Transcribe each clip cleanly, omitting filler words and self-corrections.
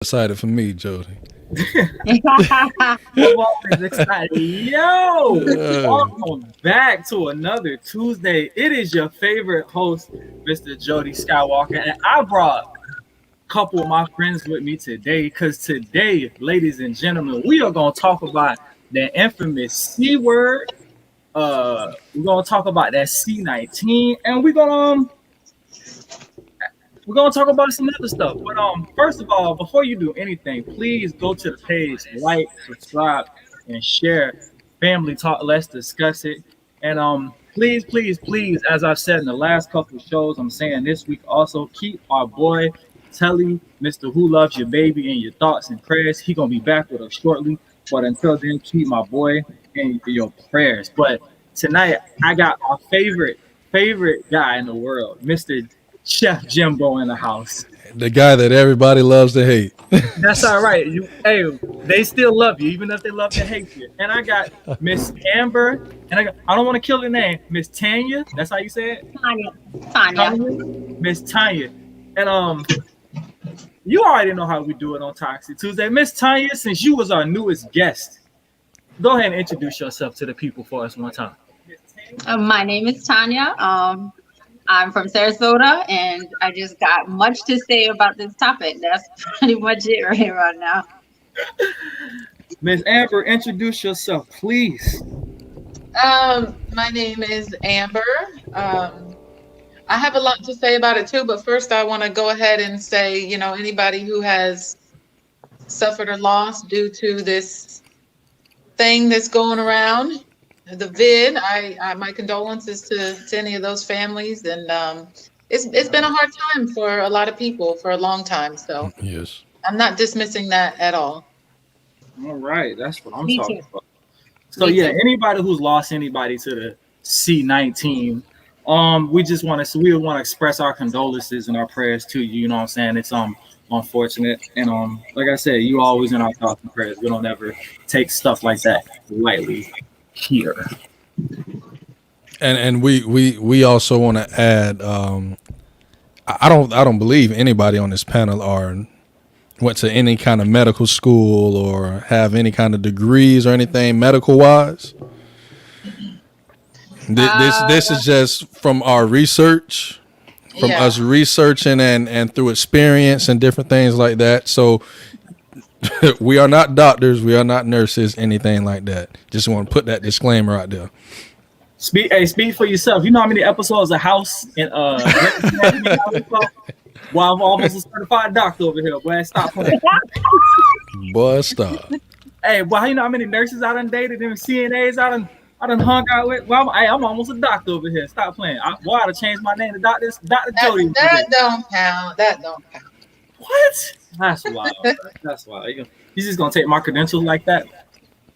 Excited for me, Jody. I'm always excited. Yo, Uh, welcome back to another Tuesday. It is your favorite host, Mr. Jody Skywalker, and I brought a couple of my friends with me today because today, ladies and gentlemen, we are going to talk about the infamous C word. We're going to talk about that C-19, and we're gonna talk about some other stuff. But first of all, before you do anything, please go to the page, like, subscribe, and share. Family talk. Let's discuss it. And please, please, please, as I've said in the last couple of shows, I'm saying this week also keep our boy Telly, Mr. Who Loves Your Baby, in your thoughts and prayers. He gonna be back with us shortly. But until then, keep my boy in your prayers. But tonight, I got our favorite guy in the world, Mr. Chef Jimbo in the house. the guy that everybody loves to hate. That's all right. Hey, they still love you, even if they love to hate you. And I got Miss Amber, and I don't want to kill the name, Miss Tanya. That's how you say it, Tanya. Tanya. Miss Tanya. And you already know how we do it on Toxic Tuesday, Miss Tanya. Since you was our newest guest, go ahead and introduce yourself to the people for us one time. My name is Tanya. I'm from Sarasota, and I just got much to say about this topic. That's pretty much it right now. Miss Amber, introduce yourself, please. My name is Amber. I have a lot to say about it too, but first I want to go ahead and say, anybody who has suffered or lost due to this thing that's going around, the vid, I my condolences to any of those families, and it's been a hard time for a lot of people for a long time. So Yes. I'm not dismissing that at all. All right, that's what I'm Me talking too. about. So Me yeah, too. anybody who's lost anybody to the C-19, we want to express our condolences and our prayers to you. You know what I'm saying? It's unfortunate, and like I said, you always in our thoughts and prayers. We don't ever take stuff like that lightly here. And we also want to add. I don't believe anybody on this panel are went to any kind of medical school or have any kind of degrees or anything medical wise. This is just from our research, from Yeah. us researching and through experience and different things like that. So we are not doctors, we are not nurses, anything like that. Just want to put that disclaimer out there. Speak for yourself. You know how many episodes of House and well, I'm almost a certified doctor over here. Boy, stop playing. Boy, stop. Hey, boy, you know how many nurses I done dated and CNAs I done hung out with. Well, I'm almost a doctor over here. Stop playing. Boy, I to change my name to Doctor That, Jody. that don't count. That don't count. What? That's wild. Bro. That's wild. You just gonna take my credentials like that?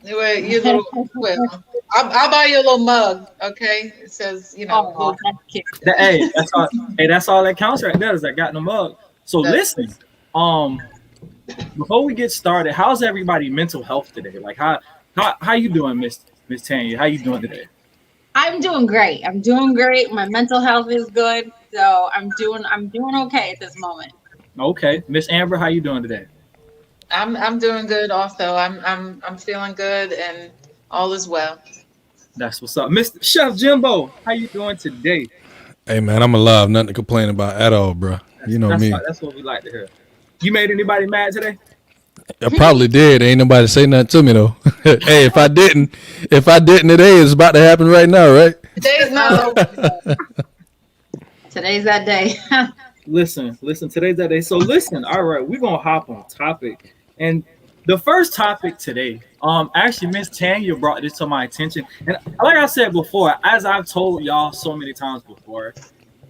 Anyway, you little well, I'll buy you a little mug, okay? It says, Oh, little, that's cute. Hey, that's all. Hey, that's all that counts right there is I got in the mug. So listen, before we get started, how's everybody mental health today? Like how you doing, Miss Tanya? How you doing today? I'm doing great. I'm doing great. My mental health is good, so I'm doing okay at this moment. Okay, Miss Amber, how you doing today? I'm doing good also. I'm feeling good and all is well. That's what's up, Mr. Chef Jimbo. How you doing today? Hey man, I'm alive. Nothing to complain about at all, bro. You know me. That's what we like to hear. You made anybody mad today? I probably did. Ain't nobody say nothing to me though. Hey, if I didn't today, it's about to happen right now, right? Today's not over. Today's that day. Listen. Today's that day. So listen. All right, we're gonna hop on topic, and the first topic today. Actually, Miss Tanya brought this to my attention, and like I said before, as I've told y'all so many times before,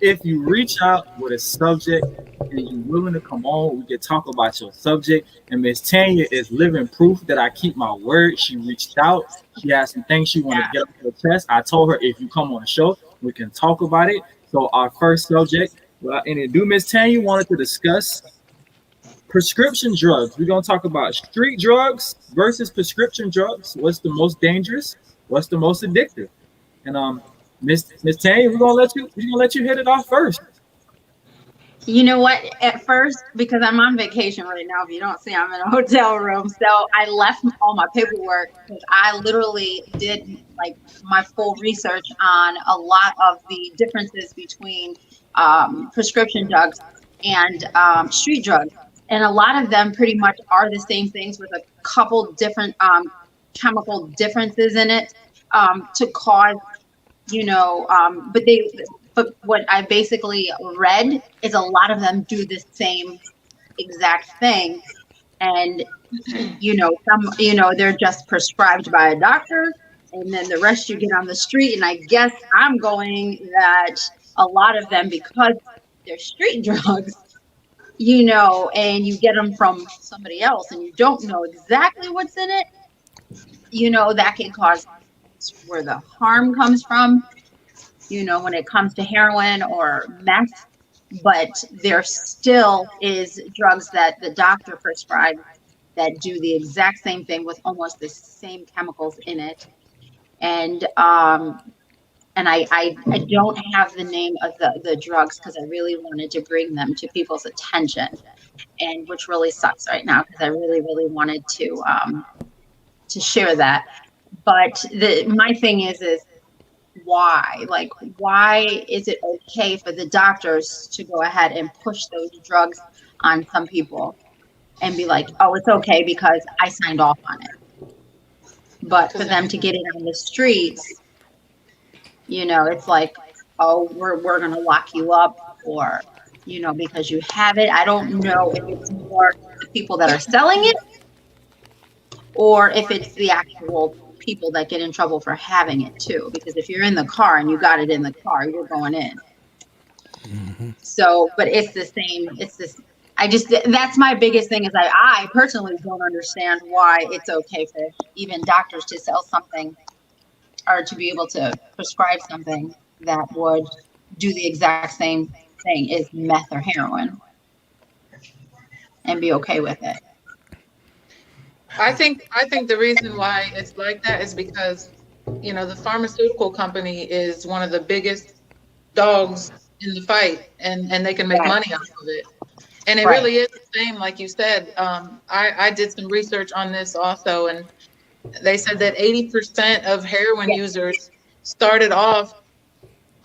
if you reach out with a subject and you're willing to come on, we can talk about your subject. And Miss Tanya is living proof that I keep my word. She reached out. She had some things she wanted to get off her chest. I told her if you come on the show, we can talk about it. So our first subject, without any ado, Miss Tanya wanted to discuss prescription drugs. We're gonna talk about street drugs versus prescription drugs. What's the most dangerous? What's the most addictive? And Miss Tanya, we're gonna let you hit it off first. You know what? At first, because I'm on vacation right now, if you don't see, I'm in a hotel room. So I left all my paperwork because I literally did like my full research on a lot of the differences between prescription drugs and street drugs. And a lot of them pretty much are the same things with a couple different chemical differences in it to cause, but what I basically read is a lot of them do the same exact thing. And, they're just prescribed by a doctor. And then the rest you get on the street. And I guess I'm going that a lot of them, because they're street drugs, and you get them from somebody else and you don't know exactly what's in it, that can cause where the harm comes from, when it comes to heroin or meth. But there still is drugs that the doctor prescribes that do the exact same thing with almost the same chemicals in it. And I don't have the name of the drugs because I really wanted to bring them to people's attention, and which really sucks right now because I really, really wanted to share that. But my thing is why? Like, why is it okay for the doctors to go ahead and push those drugs on some people and be like, oh, it's okay because I signed off on it. But for them to get it on the streets, it's like, oh, we're going to lock you up, or, because you have it. I don't know if it's more the people that are selling it or if it's the actual people that get in trouble for having it too. Because if you're in the car and you got it in the car, you're going in. Mm-hmm. So, but it's the same. It's this. That's my biggest thing is I personally don't understand why it's okay for even doctors to sell something or to be able to prescribe something that would do the exact same thing as meth or heroin and be okay with it. I think the reason why it's like that is because, the pharmaceutical company is one of the biggest dogs in the fight, and they can make money off of it. And it really is the same, like you said. I did some research on this also, and they said that 80% of heroin users started off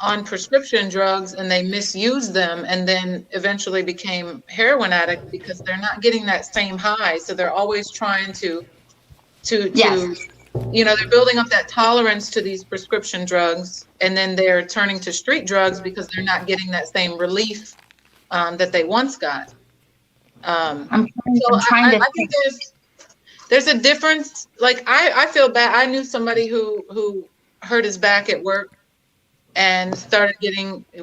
on prescription drugs and they misused them and then eventually became heroin addicts because they're not getting that same high. So they're always trying to they're building up that tolerance to these prescription drugs, and then they're turning to street drugs because they're not getting that same relief that they once got. I think there's a difference. Like I feel bad. I knew somebody who hurt his back at work and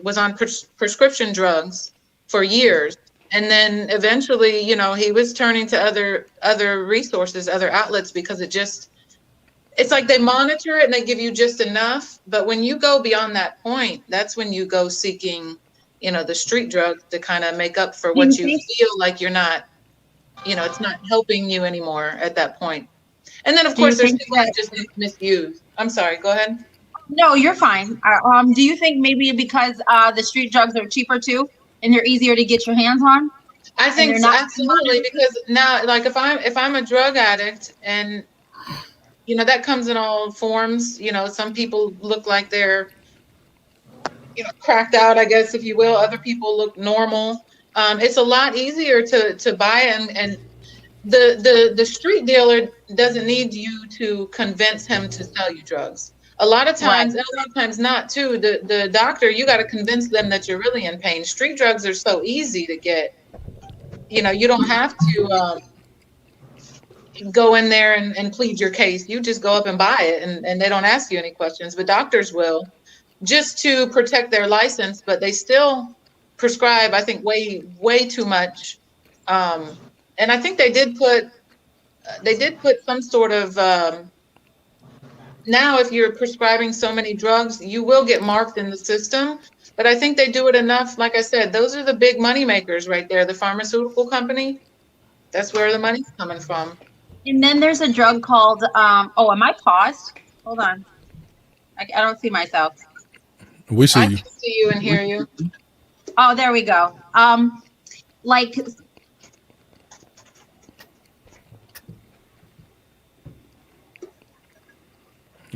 was on prescription drugs for years. And then eventually, he was turning to other resources, other outlets, because it's like they monitor it and they give you just enough. But when you go beyond that point, that's when you go seeking, the street drugs to kind of make up for what you feel like you're not, it's not helping you anymore at that point. And then, of course, there's people that just misuse. I'm sorry, go ahead. No, you're fine. Do you think maybe because the street drugs are cheaper too, and they're easier to get your hands on? I think so, absolutely, because now, like if I'm a drug addict, and that comes in all forms. Some people look like they're cracked out, I guess, if you will. Other people look normal. It's a lot easier to buy, and the street dealer doesn't need you to convince him to sell you drugs. A lot of times, and a lot of times not too. The doctor, you got to convince them that you're really in pain. Street drugs are so easy to get. You don't have to go in there and plead your case. You just go up and buy it, and they don't ask you any questions. But doctors will, just to protect their license. But they still prescribe, I think, way too much. And I think they did put some sort of. Now, if you're prescribing so many drugs, you will get marked in the system. But I think they do it enough. Like I said, those are the big money makers right there. The pharmaceutical company, that's where the money's coming from. And then there's a drug called, am I paused? Hold on. I don't see myself. We see you. I can see you and hear you. Oh, there we go. Like,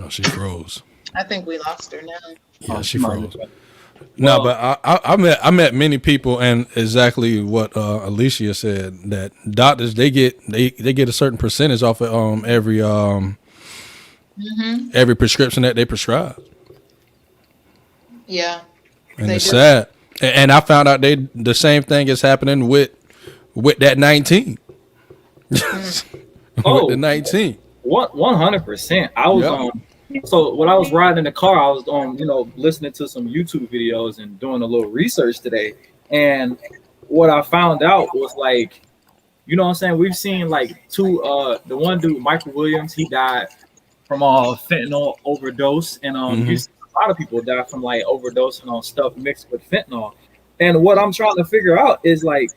Oh, she froze. I think we lost her now. Yeah, she she might froze. have- No, Well, but I met many people, and exactly what Alicia said, that doctors they get a certain percentage off of every prescription that they prescribe, Yeah. and They it's do. sad. And I found out the same thing is happening with that 19, with Oh. the 19. 100%. I was Yeah. so when I was riding in the car, I was listening to some YouTube videos and doing a little research today. And what I found out was like, you know what I'm saying? We've seen like the one dude, Michael Williams, he died from fentanyl overdose. And you see a lot of people die from like overdosing on stuff mixed with fentanyl. And what I'm trying to figure out is like,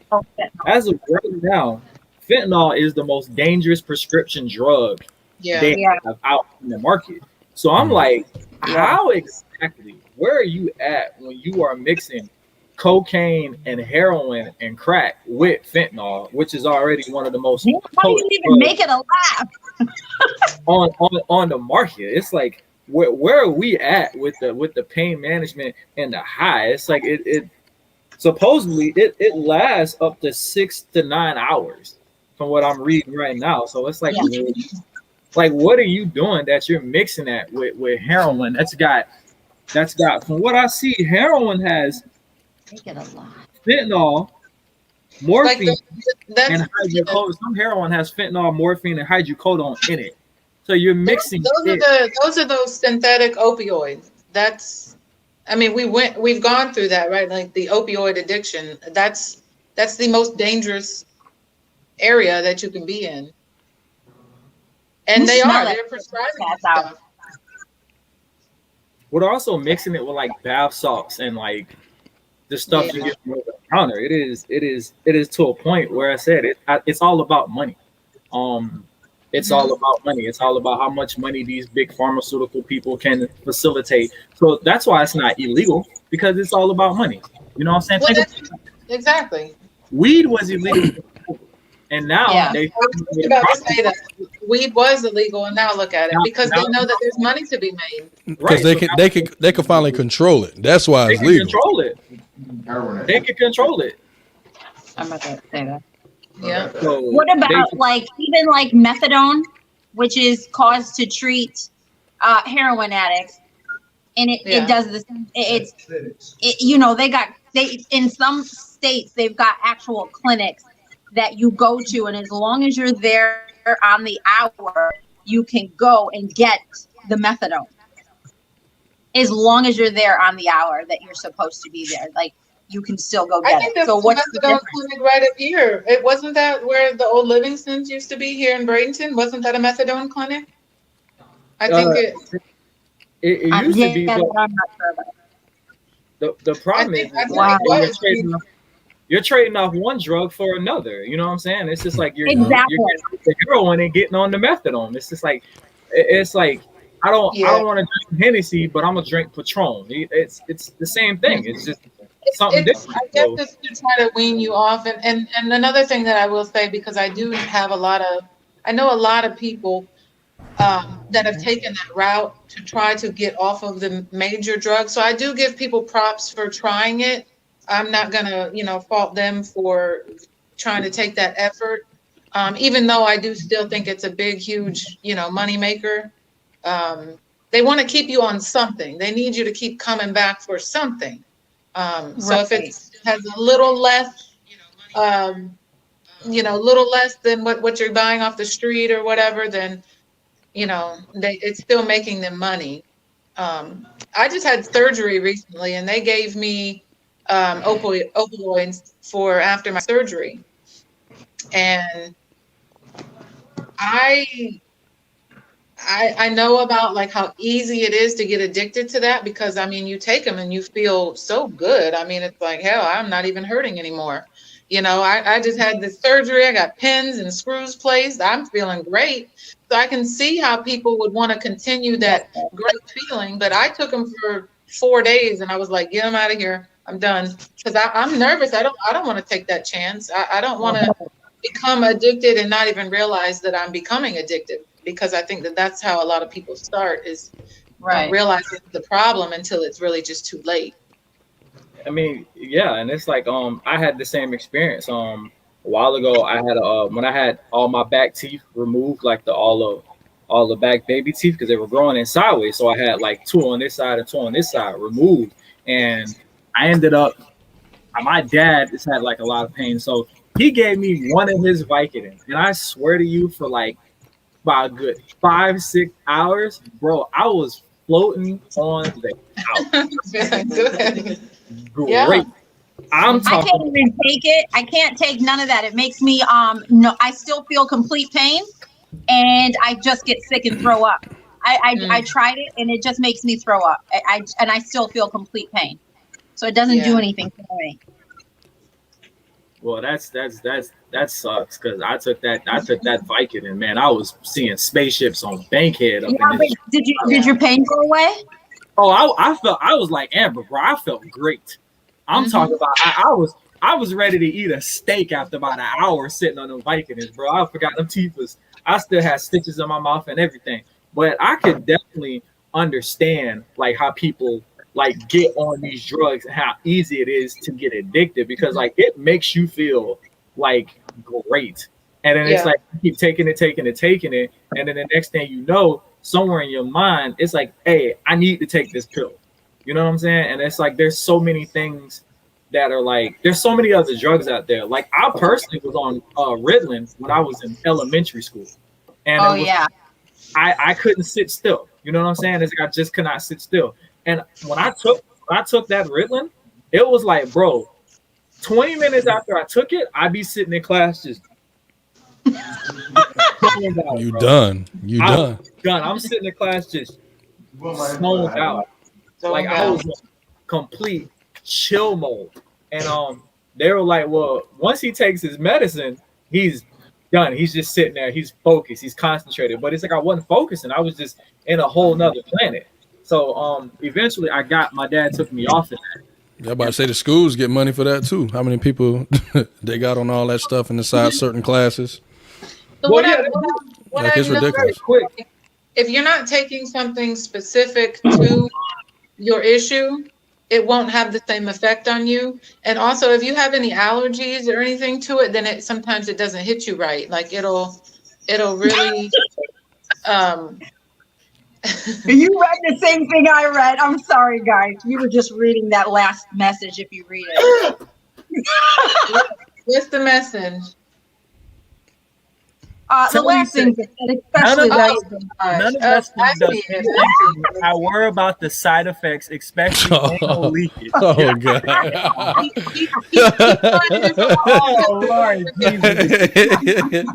as of right now, fentanyl is the most dangerous prescription drug Yeah. they have out in the market. So I'm like, how exactly, where are you at when you are mixing cocaine and heroin and crack with fentanyl, which is already one of the most how do you potent even drugs make it alive? on the market? It's like, where are we at with the pain management and the high? It's like it supposedly it lasts up to 6 to 9 hours from what I'm reading right now. So it's like, like, what are you doing that you're mixing that with heroin? That's got from what I see, heroin has Make it alive. fentanyl, Like morphine, that's and hydrocodone. Some heroin has fentanyl, morphine, and hydrocodone in it. So you're mixing those are those synthetic opioids. That's, I mean, we've gone through that, right? Like the opioid addiction. That's the most dangerous area that you can be in. And they're prescribing stuff. We're also mixing it with like bath salts and like the stuff you get from over the counter. It is to a point where I said it's all about money. It's all about money. It's all about how much money these big pharmaceutical people can facilitate. So that's why it's not illegal, because it's all about money. You know what I'm saying? Well, exactly. Weed was illegal, and now they. I was about to say that weed was illegal, and now look at it, because they know that there's money to be made. Because they can finally control it. That's why it's legal. Control it. They can control it. I'm not gonna say that. Yeah. So What about like even like methadone, which is caused to treat heroin addicts, and it does the same. They in some states they've got actual clinics that you go to, and as long as you're there on the hour, you can go and get the methadone. As long as you're there on the hour that you're supposed to be there, like you can still go get it. So what's the methadone difference? clinic right up here? It wasn't that where the old Livingstons used to be here in Bradenton? Wasn't that a methadone clinic? I think it used to be. But But I'm not sure about it. the problem is Wow. you're trading off one drug for another. You know what I'm saying? It's just like you're Exactly. getting the heroin and getting on the methadone. It's just like I don't want to drink Hennessy, but I'm gonna drink Patron. It's the same thing. It's just something different. I guess it's to try to wean you off. And another thing that I will say, because I do have I know a lot of people that have taken that route to try to get off of the major drugs. So I do give people props for trying it. I'm not gonna, fault them for trying to take that effort. Even though I do still think it's a big, huge, money maker. They want to keep you on something. They need you to keep coming back for something. So if it has a little less, little less than what you're buying off the street or whatever, then, it's still making them money. I just had surgery recently, and they gave me opioids for after my surgery. And I know about like how easy it is to get addicted to that, because you take them and you feel so good. It's like, hell, I'm not even hurting anymore. I just had this surgery. I got pins and screws placed. I'm feeling great. So I can see how people would want to continue that great feeling. But I took them for 4 days and I was like, get them out of here. I'm done. Because I'm nervous. I don't want to take that chance. I don't want to become addicted and not even realize that I'm becoming addicted, because I think that that's how a lot of people start, is Right. not realizing the problem until it's really just too late. I mean, yeah, and it's like I had the same experience. A while ago I had when I had all my back teeth removed, like all the back baby teeth, because they were growing in sideways. So I had like two on this side and two on this side removed. And I ended up, my dad just had like a lot of pain. So he gave me one of his Vicodin. And I swear to you, for like about a good 5-6 hours, bro, I was floating on the couch. Good. Great. Yeah. I'm I talking. can't even take it. I can't take none of that. It makes me no. I still feel complete pain, and I just get sick and throw up. I tried it, and it just makes me throw up. I still feel complete pain, so it doesn't do anything for me. Well, that sucks, because I took that Vicodin, man. I was seeing spaceships on Bankhead. Did your pain go away? Oh, I was like Amber, bro. I felt great. I'm talking about I was ready to eat a steak after about an hour sitting on them Vicodins, bro. I forgot them teeth I still had stitches in my mouth and everything. But I could definitely understand like how people like get on these drugs and how easy it is to get addicted, because like it makes you feel like great. And then it's like you keep taking it, and then the next thing you know, somewhere in your mind, it's like, hey, I need to take this pill. You know what I'm saying? And it's like there's so many things that are like, there's so many other drugs out there. Like I personally was on Ritalin when I was in elementary school. And I couldn't sit still. You know what I'm saying? It's like I just could not sit still. And when I took that Ritalin, it was like, bro, 20 minutes after I took it, I'd be sitting in class just You done. I'm sitting in class just snowed out. Like I was in complete chill mode. And they were like, well, once he takes his medicine, he's done. He's just sitting there. He's focused. He's concentrated. But it's like I wasn't focusing. I was just in a whole nother planet. So eventually my dad took me off of that. I'm about to say the schools get money for that too. How many people they got on all that stuff inside certain classes? So Well, what it's I know, ridiculous. Quick. if you're not taking something specific to your issue, it won't have the same effect on you. And also, if you have any allergies or anything to it, then sometimes it doesn't hit you right. Like it'll really. You read the same thing I read. I'm sorry, guys. You were just reading that last message. If you read it, What's the message? the last thing, especially None of us I worry about the side effects, especially anal leakage. Oh God! Oh Lord Jesus.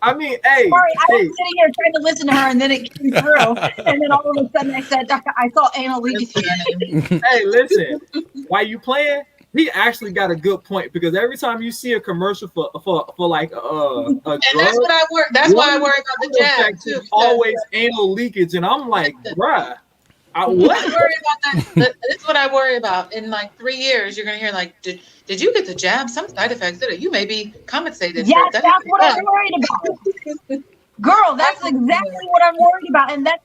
I mean, hey. Sorry, I was sitting here trying to listen to her, and then it came through, and then all of a sudden I said, I saw anal leakage. Hey, listen. While you playing, he actually got a good point, because every time you see a commercial for like a And drug, that's why I worry about the jab too. always anal leakage, and I'm like, bruh, I worry about that. That's what I worry about. In like 3 years, you're gonna hear like, did you get the jab? Some side effects did it. You may be compensated. Yes, that's what I'm worried about. Girl, that's exactly what I'm worried about, and that's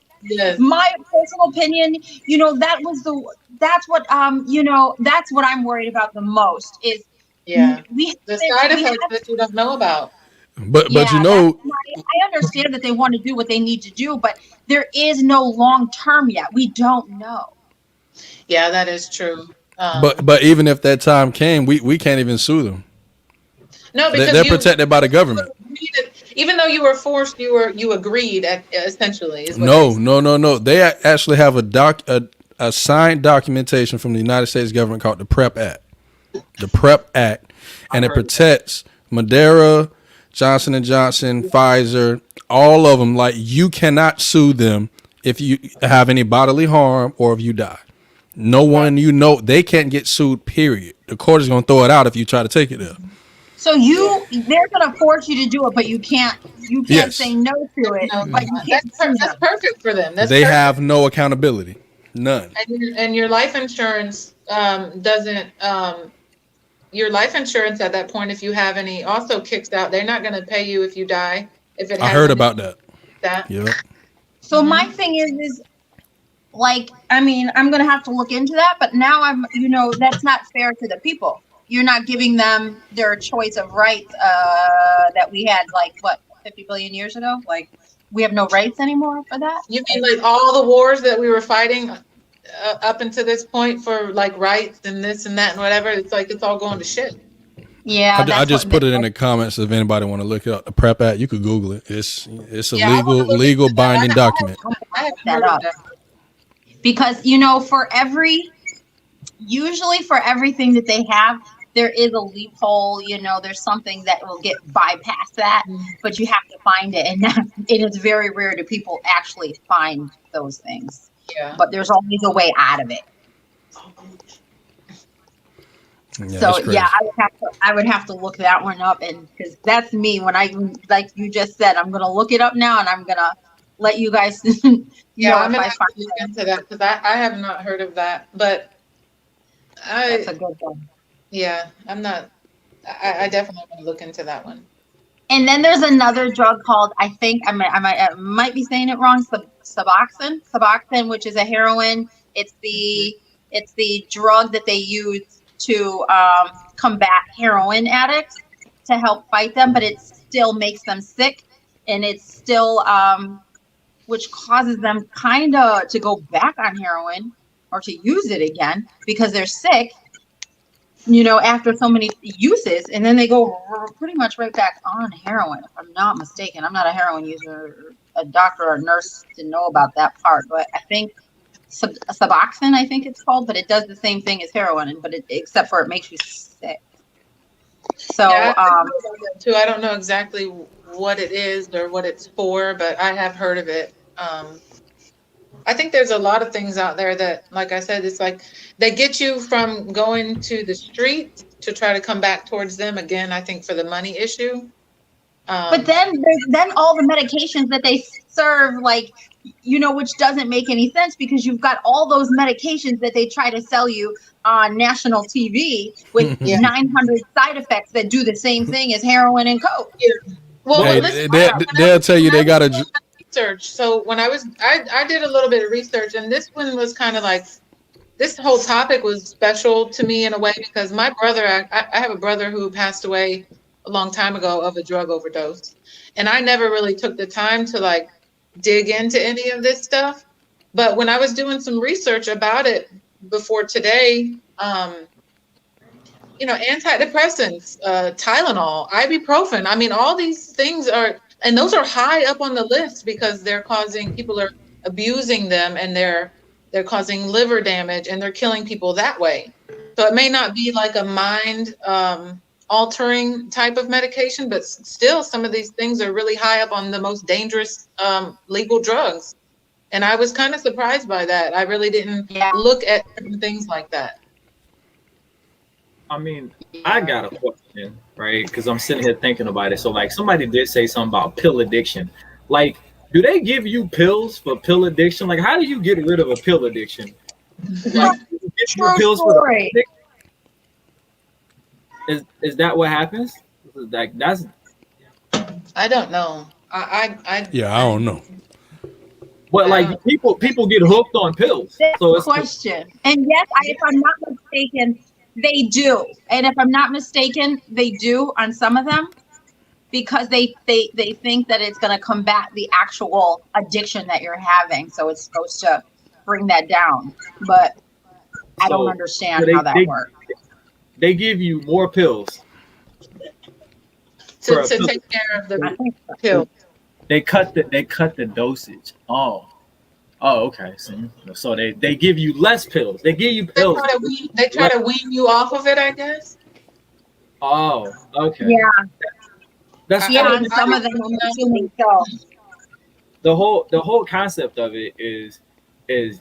my personal opinion. You know, that's what that's what I'm worried about the most. Is the side effects that you don't know about. But you know, I understand that they want to do what they need to do, but there is no long term yet. We don't know. Yeah, that is true. But even if that time came, we can't even sue them. No, because they're protected by the government. Even though you were forced, you agreed essentially. No. They actually have a signed documentation from the United States government called the PrEP Act. The PrEP Act, and it protects Moderna, Johnson & Johnson, Pfizer, all of them. Like, you cannot sue them if you have any bodily harm or if you die. No one, they can't get sued, period. The court is going to throw it out if you try to take it there. So they're going to force you to do it, but you can't say no to it. No, but that's perfect for them. They have no accountability. None. And your life insurance doesn't. Your life insurance at that point, if you have any, also kicks out. They're not going to pay you if you die. If it I has heard anything about that. like that. Yep. So my thing is like, I mean, I'm gonna have to look into that, but now that's not fair to the people. You're not giving them their choice of rights that we had like what 50 billion years ago. Like we have no rights anymore for that. You mean like all the wars that we were fighting up until this point for like rights and this and that and whatever? It's like it's all going to shit. Yeah, I just put it in the comments if anybody want to look it up. The PrEP Act, you could Google it. It's a Yeah, I wanna look legal into that. binding document. I haven't that heard of up. that. Because usually for everything that they have, there is a loophole. There's something that will get bypassed that, but you have to find it, and it is very rare do people actually find those things. Yeah. But there's always a way out of it. Yeah, So it's crazy. yeah, I would have to look that one up, and because that's me. When like you just said, I'm gonna look it up now, and I'm gonna let you guys Yeah, know I'm if gonna I have find to look into that because I have not heard of that. But that's a good one. yeah, I'm not. I definitely want to look into that one. And then there's another drug called, I think I might be saying it wrong, Suboxone, which is a heroin. It's the drug that they use to combat heroin addicts to help fight them, but it still makes them sick, and it's still which causes them kind of to go back on heroin or to use it again because they're sick. After so many uses, and then they go pretty much right back on heroin, if I'm not mistaken. I'm not a heroin user, a doctor or a nurse to know about that part, but I think Suboxone, I think it's called, but it does the same thing as heroin, except for it makes you sick. So, Yeah, I've heard of that too. I don't know exactly what it is or what it's for, but I have heard of it. I think there's a lot of things out there that, like I said, it's like they get you from going to the street to try to come back towards them again. I think for the money issue. but then all the medications that they serve, like, which doesn't make any sense because you've got all those medications that they try to sell you on national TV with 900 side effects that do the same thing as heroin and coke. Yeah. Well, Hey, listen, they'll tell you they got to. research. So when I did a little bit of research, and this one was kind of like, this whole topic was special to me in a way because my brother, I have a brother who passed away a long time ago of a drug overdose, and I never really took the time to like dig into any of this stuff. But when I was doing some research about it before today, antidepressants, Tylenol, ibuprofen, I mean, all these things are, and those are high up on the list because people are abusing them, and they're causing liver damage, and they're killing people that way. So it may not be like a mind altering type of medication, but still some of these things are really high up on the most dangerous legal drugs. And I was kind of surprised by that. I really didn't look at things like that. I mean, I got a question, right? Because I'm sitting here thinking about it. So, like, somebody did say something about pill addiction. Like, do they give you pills for pill addiction? Like, how do you get rid of a pill addiction? Like, you get your pills for the addiction? Is that what happens? Like, that's. I don't know. I don't know. But like people get hooked on pills. So it's question. And yes, if I'm not mistaken, they do. And if I'm not mistaken, they do on some of them because they think that it's going to combat the actual addiction that you're having. So it's supposed to bring that down. But I don't understand how that works. They give you more pills to take care of the pill. They cut the dosage. Oh, okay. So they give you less pills. They give you pills. They try to wean you off of it, I guess. Oh, okay. Yeah. That's some of them I'm assuming so. The whole concept of it is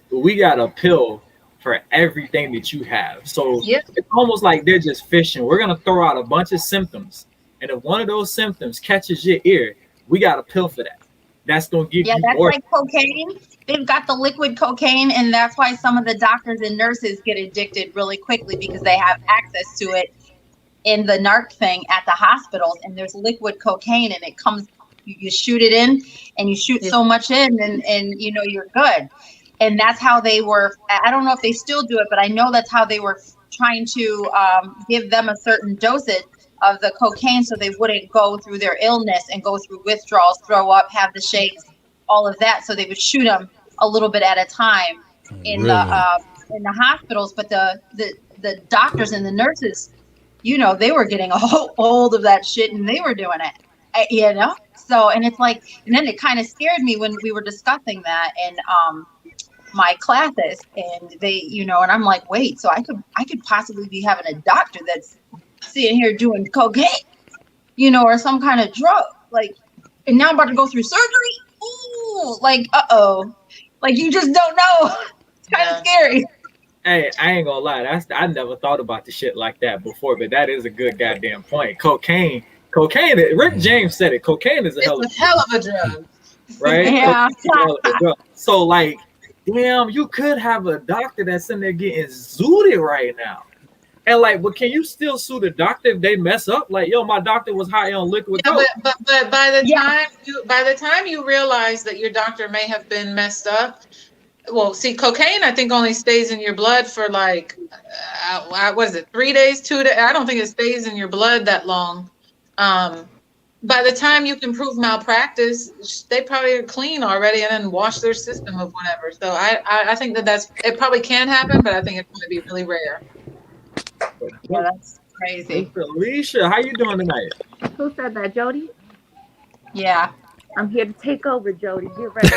we got a pill for everything that you have. So it's almost like they're just fishing. We're gonna throw out a bunch of symptoms, and if one of those symptoms catches your ear, we got a pill for that. that's gonna give Yeah, you that's more. like cocaine. They've got the liquid cocaine, and that's why some of the doctors and nurses get addicted really quickly because they have access to it in the narc thing at the hospitals. And there's liquid cocaine, and it comes, you shoot it in, and you shoot so much in, and you know you're good. And that's how they were. I don't know if they still do it, but I know that's how they were trying to give them a certain dosage of the cocaine so they wouldn't go through their illness and go through withdrawals, throw up, have the shakes, all of that. So they would shoot them a little bit at a time in Really? the hospitals. But the doctors and the nurses, you know, they were getting a hold of that shit and they were doing it, you know. So, and it's like, and then it kind of scared me when we were discussing that in my classes, and they, you know, and I'm like, wait, so I could possibly be having a doctor that's sitting here doing cocaine, you know, or some kind of drug, like, and now I'm about to go through surgery. Ooh, like, like you just don't know. It's kind of scary. Hey, I ain't gonna lie. I never thought about the shit like that before, but that is a good goddamn point. Cocaine. Rick James said it. Cocaine is a hell of a drug, right? Yeah. So like, damn, you could have a doctor that's in there getting zooted right now. And like, but can you still sue the doctor if they mess up? Like, yo, my doctor was high on liquid coke. But by the time you realize that your doctor may have been messed up, well, see, cocaine I think only stays in your blood for like what is it, 3 days, 2 days? I don't think it stays in your blood that long. By the time you can prove malpractice, they probably are clean already and then wash their system of whatever. So I think that's it. Probably can happen, but I think it's going to be really rare. Yeah, that's crazy. Alicia, how you doing tonight? Who said that, Jody? Yeah. I'm here to take over, Jody. Get ready.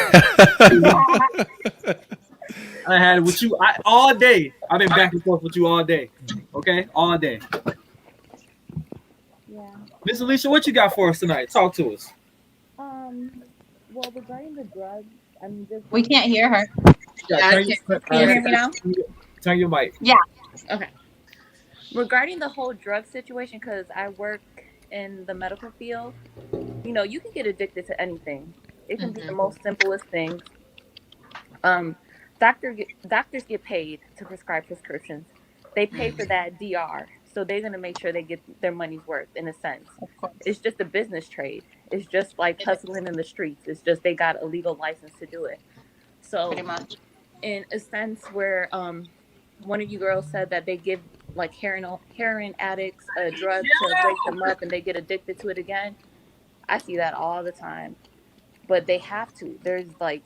I had it with you all day. I've been back and forth with you all day. Okay, all day. Yeah. Miss Alicia, what you got for us tonight? Talk to us. Well, regarding the drugs, I mean, just We can't hear her. Can you hear me now? Turn your mic. Yeah. okay. Regarding the whole drug situation, because I work in the medical field, you know, you can get addicted to anything. It can be the most simplest things. Doctors get paid to prescribe prescriptions. They pay for that DR, so they're going to make sure they get their money's worth in a sense. It's just a business trade. It's just like hustling in the streets. It's just they got a legal license to do it. So Pretty much. in a sense where one of you girls said that they give like heroin addicts a drug to wake them up and they get addicted to it again. I see that all the time. But they have to. There's like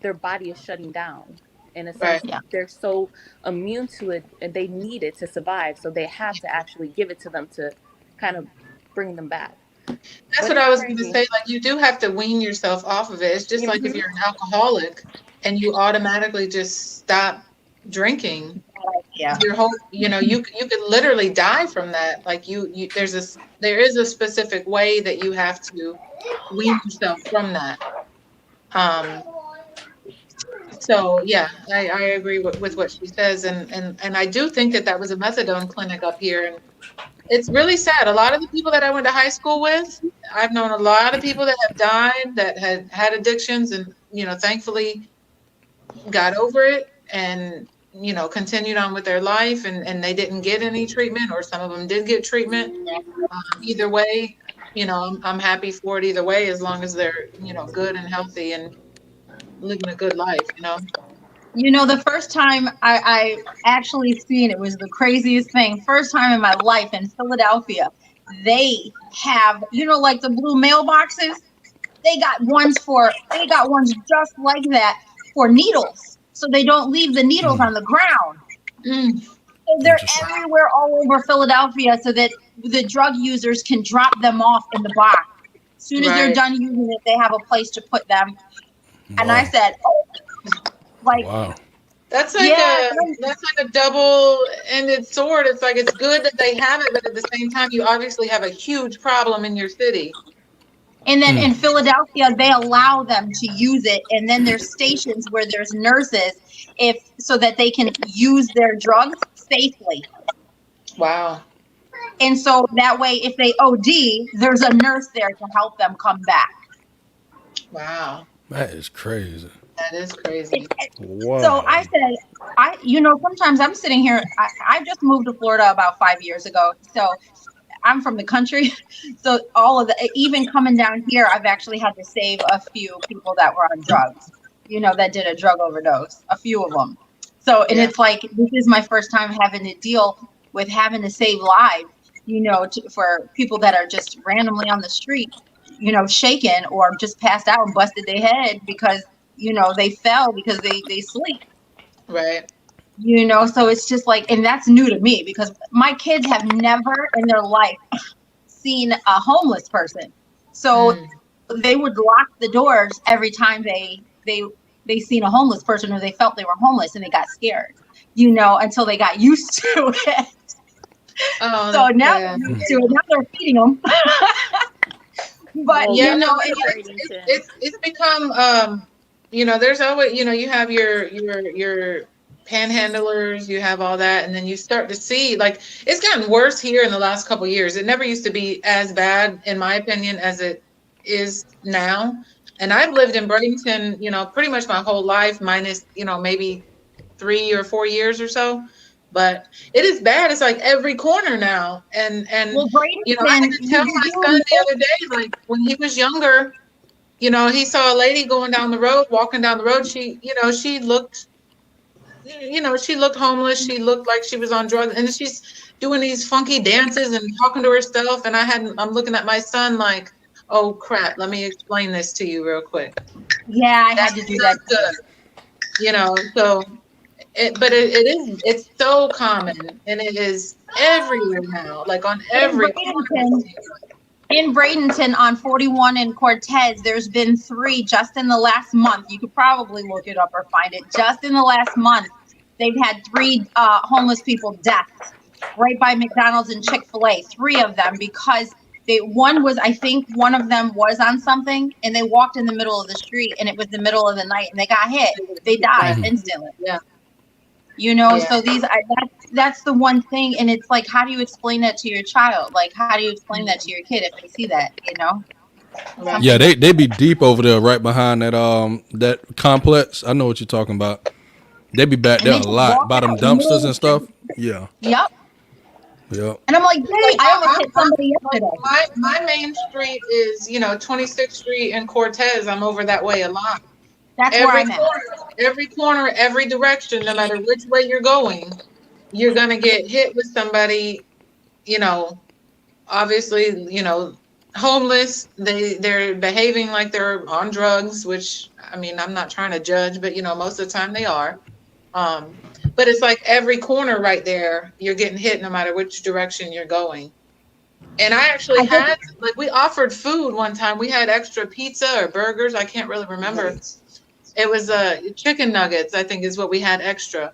their body is shutting down. In a sense, they're so immune to it and they need it to survive. So they have to actually give it to them to kind of bring them back. That's what I was going to say. Like, you do have to wean yourself off of it. It's just like if you're an alcoholic and you automatically just stop drinking. Yeah. Your whole, you know, you could literally die from that. Like there is a specific way that you have to wean yourself from that. So yeah, I agree with what she says, and I do think that was a methadone clinic up here, and it's really sad. A lot of the people that I went to high school with, I've known a lot of people that have died that had addictions, and you know, thankfully got over it and you know continued on with their life, and they didn't get any treatment, or some of them did get treatment. Either way, you know, I'm happy for it either way, as long as they're you know good and healthy and living a good life, you know. You know, the first time I actually seen it was the craziest thing. First time in my life in Philadelphia, they have, you know, like the blue mailboxes. They got ones just like that for needles, so they don't leave the needles on the ground. So they're everywhere, all over Philadelphia, so that the drug users can drop them off in the box. As soon as they're done using it, they have a place to put them. And I said, oh, like, that's like a double-ended sword. It's like it's good that they have it, but at the same time, you obviously have a huge problem in your city. And then in Philadelphia, they allow them to use it, and then there's stations where there's nurses, so that they can use their drugs safely. Wow. And so that way, if they OD, there's a nurse there to help them come back. Wow. That is crazy. That is crazy. Wow. So I said, sometimes I'm sitting here. I just moved to Florida about 5 years ago. So I'm from the country. So all of the, even coming down here, I've actually had to save a few people that were on drugs, that did a drug overdose, a few of them. So, and Yeah. it's like, this is my first time having to deal with having to save lives, for people that are just randomly on the street, shaken or just passed out and busted their head because, they fell because they sleep. Right. So it's just like, and that's new to me because my kids have never in their life seen a homeless person. So Mm. they would lock the doors every time they seen a homeless person or they felt they were homeless and they got scared, until they got used to it. Oh, So now yeah. they're used to it. Now they're feeding them. But Well, Yeah, no, where you're it's Bradenton. it's become there's always you have your panhandlers, you have all that, and then you start to see like it's gotten worse here in the last couple of years. It never used to be as bad, in my opinion, as it is now. And I've lived in Bradenton, pretty much my whole life, minus maybe 3 or 4 years or so. But it is bad. It's like every corner now, and well, I had Bradenton, to tell my son the other day, like when he was younger, he saw a lady going down the road, walking down the road. She looked, she looked homeless. She looked like she was on drugs, and she's doing these funky dances and talking to herself. And I'm looking at my son like, oh crap, let me explain this to you real quick. yeah, I had That's to do not that. good, so. It's so common, and it is everywhere now, like on In every Bradenton, corner. in Bradenton on 41 and Cortez, there's been 3 just in the last month. You could probably look it up or find it. Just in the last month, they've had 3 homeless people deaths right by McDonald's and Chick-fil-A. 3 of them because I think one of them was on something and they walked in the middle of the street and it was the middle of the night and they got hit. They died Right. instantly. Yeah. So that's the one thing, and it's like, how do you explain that to your child? Like, how do you explain that to your kid if they see that? Right. Yeah, they be deep over there, right behind that complex. I know what you're talking about. They be back And there they a just lot walk by them out in the middle of dumpsters the and stuff. street. Yeah, Yep. yep. And I'm like, dang, Like I almost hit I'm somebody like yesterday. my main street is 26th Street and Cortez. I'm over that way a lot. That's where I'm at. Every corner, every direction, no matter which way you're going, you're gonna get hit with somebody. Obviously, homeless. They're behaving like they're on drugs, which I mean, I'm not trying to judge, but most of the time they are. But it's like every corner right there, you're getting hit no matter which direction you're going. And I actually I just, had like we offered food one time. We had extra pizza or burgers. I can't really remember. It was chicken nuggets, I think is what we had extra.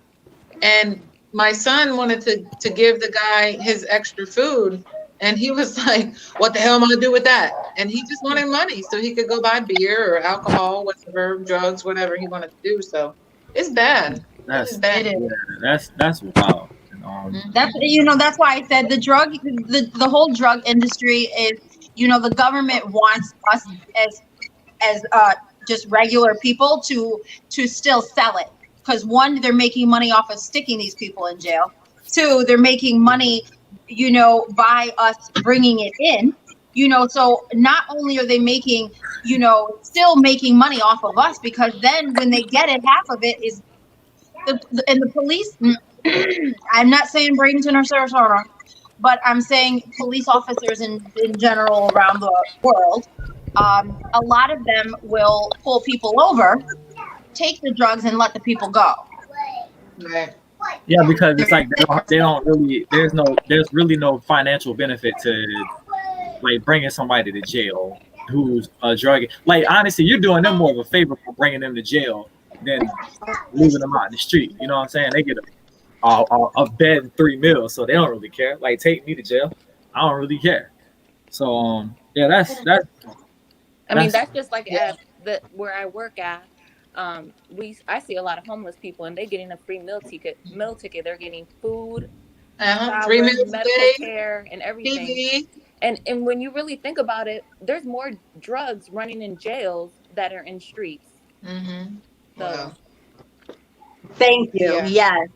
And my son wanted to give the guy his extra food. And he was like, what the hell am I gonna do with that? And he just wanted money so he could go buy beer or alcohol, whatever, drugs, whatever he wanted to do. So it's bad. It is That's bad. it is. yeah, that's wild. That's why I said the whole drug industry is, the government wants us as just regular people to still sell it because 1, they're making money off of sticking these people in jail. 2, they're making money by us bringing it in. So not only are they making still making money off of us, because then when they get it, half of it is the police. I'm not saying Bradenton or Sarasota, but I'm saying police officers in general around the world. A lot of them will pull people over, take the drugs, and let the people go. Right. Yeah, because it's like they don't really there's really no financial benefit to like bringing somebody to jail who's a drug. Like honestly, you're doing them more of a favor for bringing them to jail than leaving them out in the street. You know what I'm saying? They get a bed and 3 meals, so they don't really care. Like take me to jail, I don't really care. So yeah, I mean, that's that's just like Yeah. at where I work at. I see a lot of homeless people, and they're getting a free meal ticket. They're getting food, 3 showers, meals a medical day, care, and everything. TV. And when you really think about it, there's more drugs running in jails that are in streets. Mm-hmm. So Wow. Thank you. Yeah. Yes.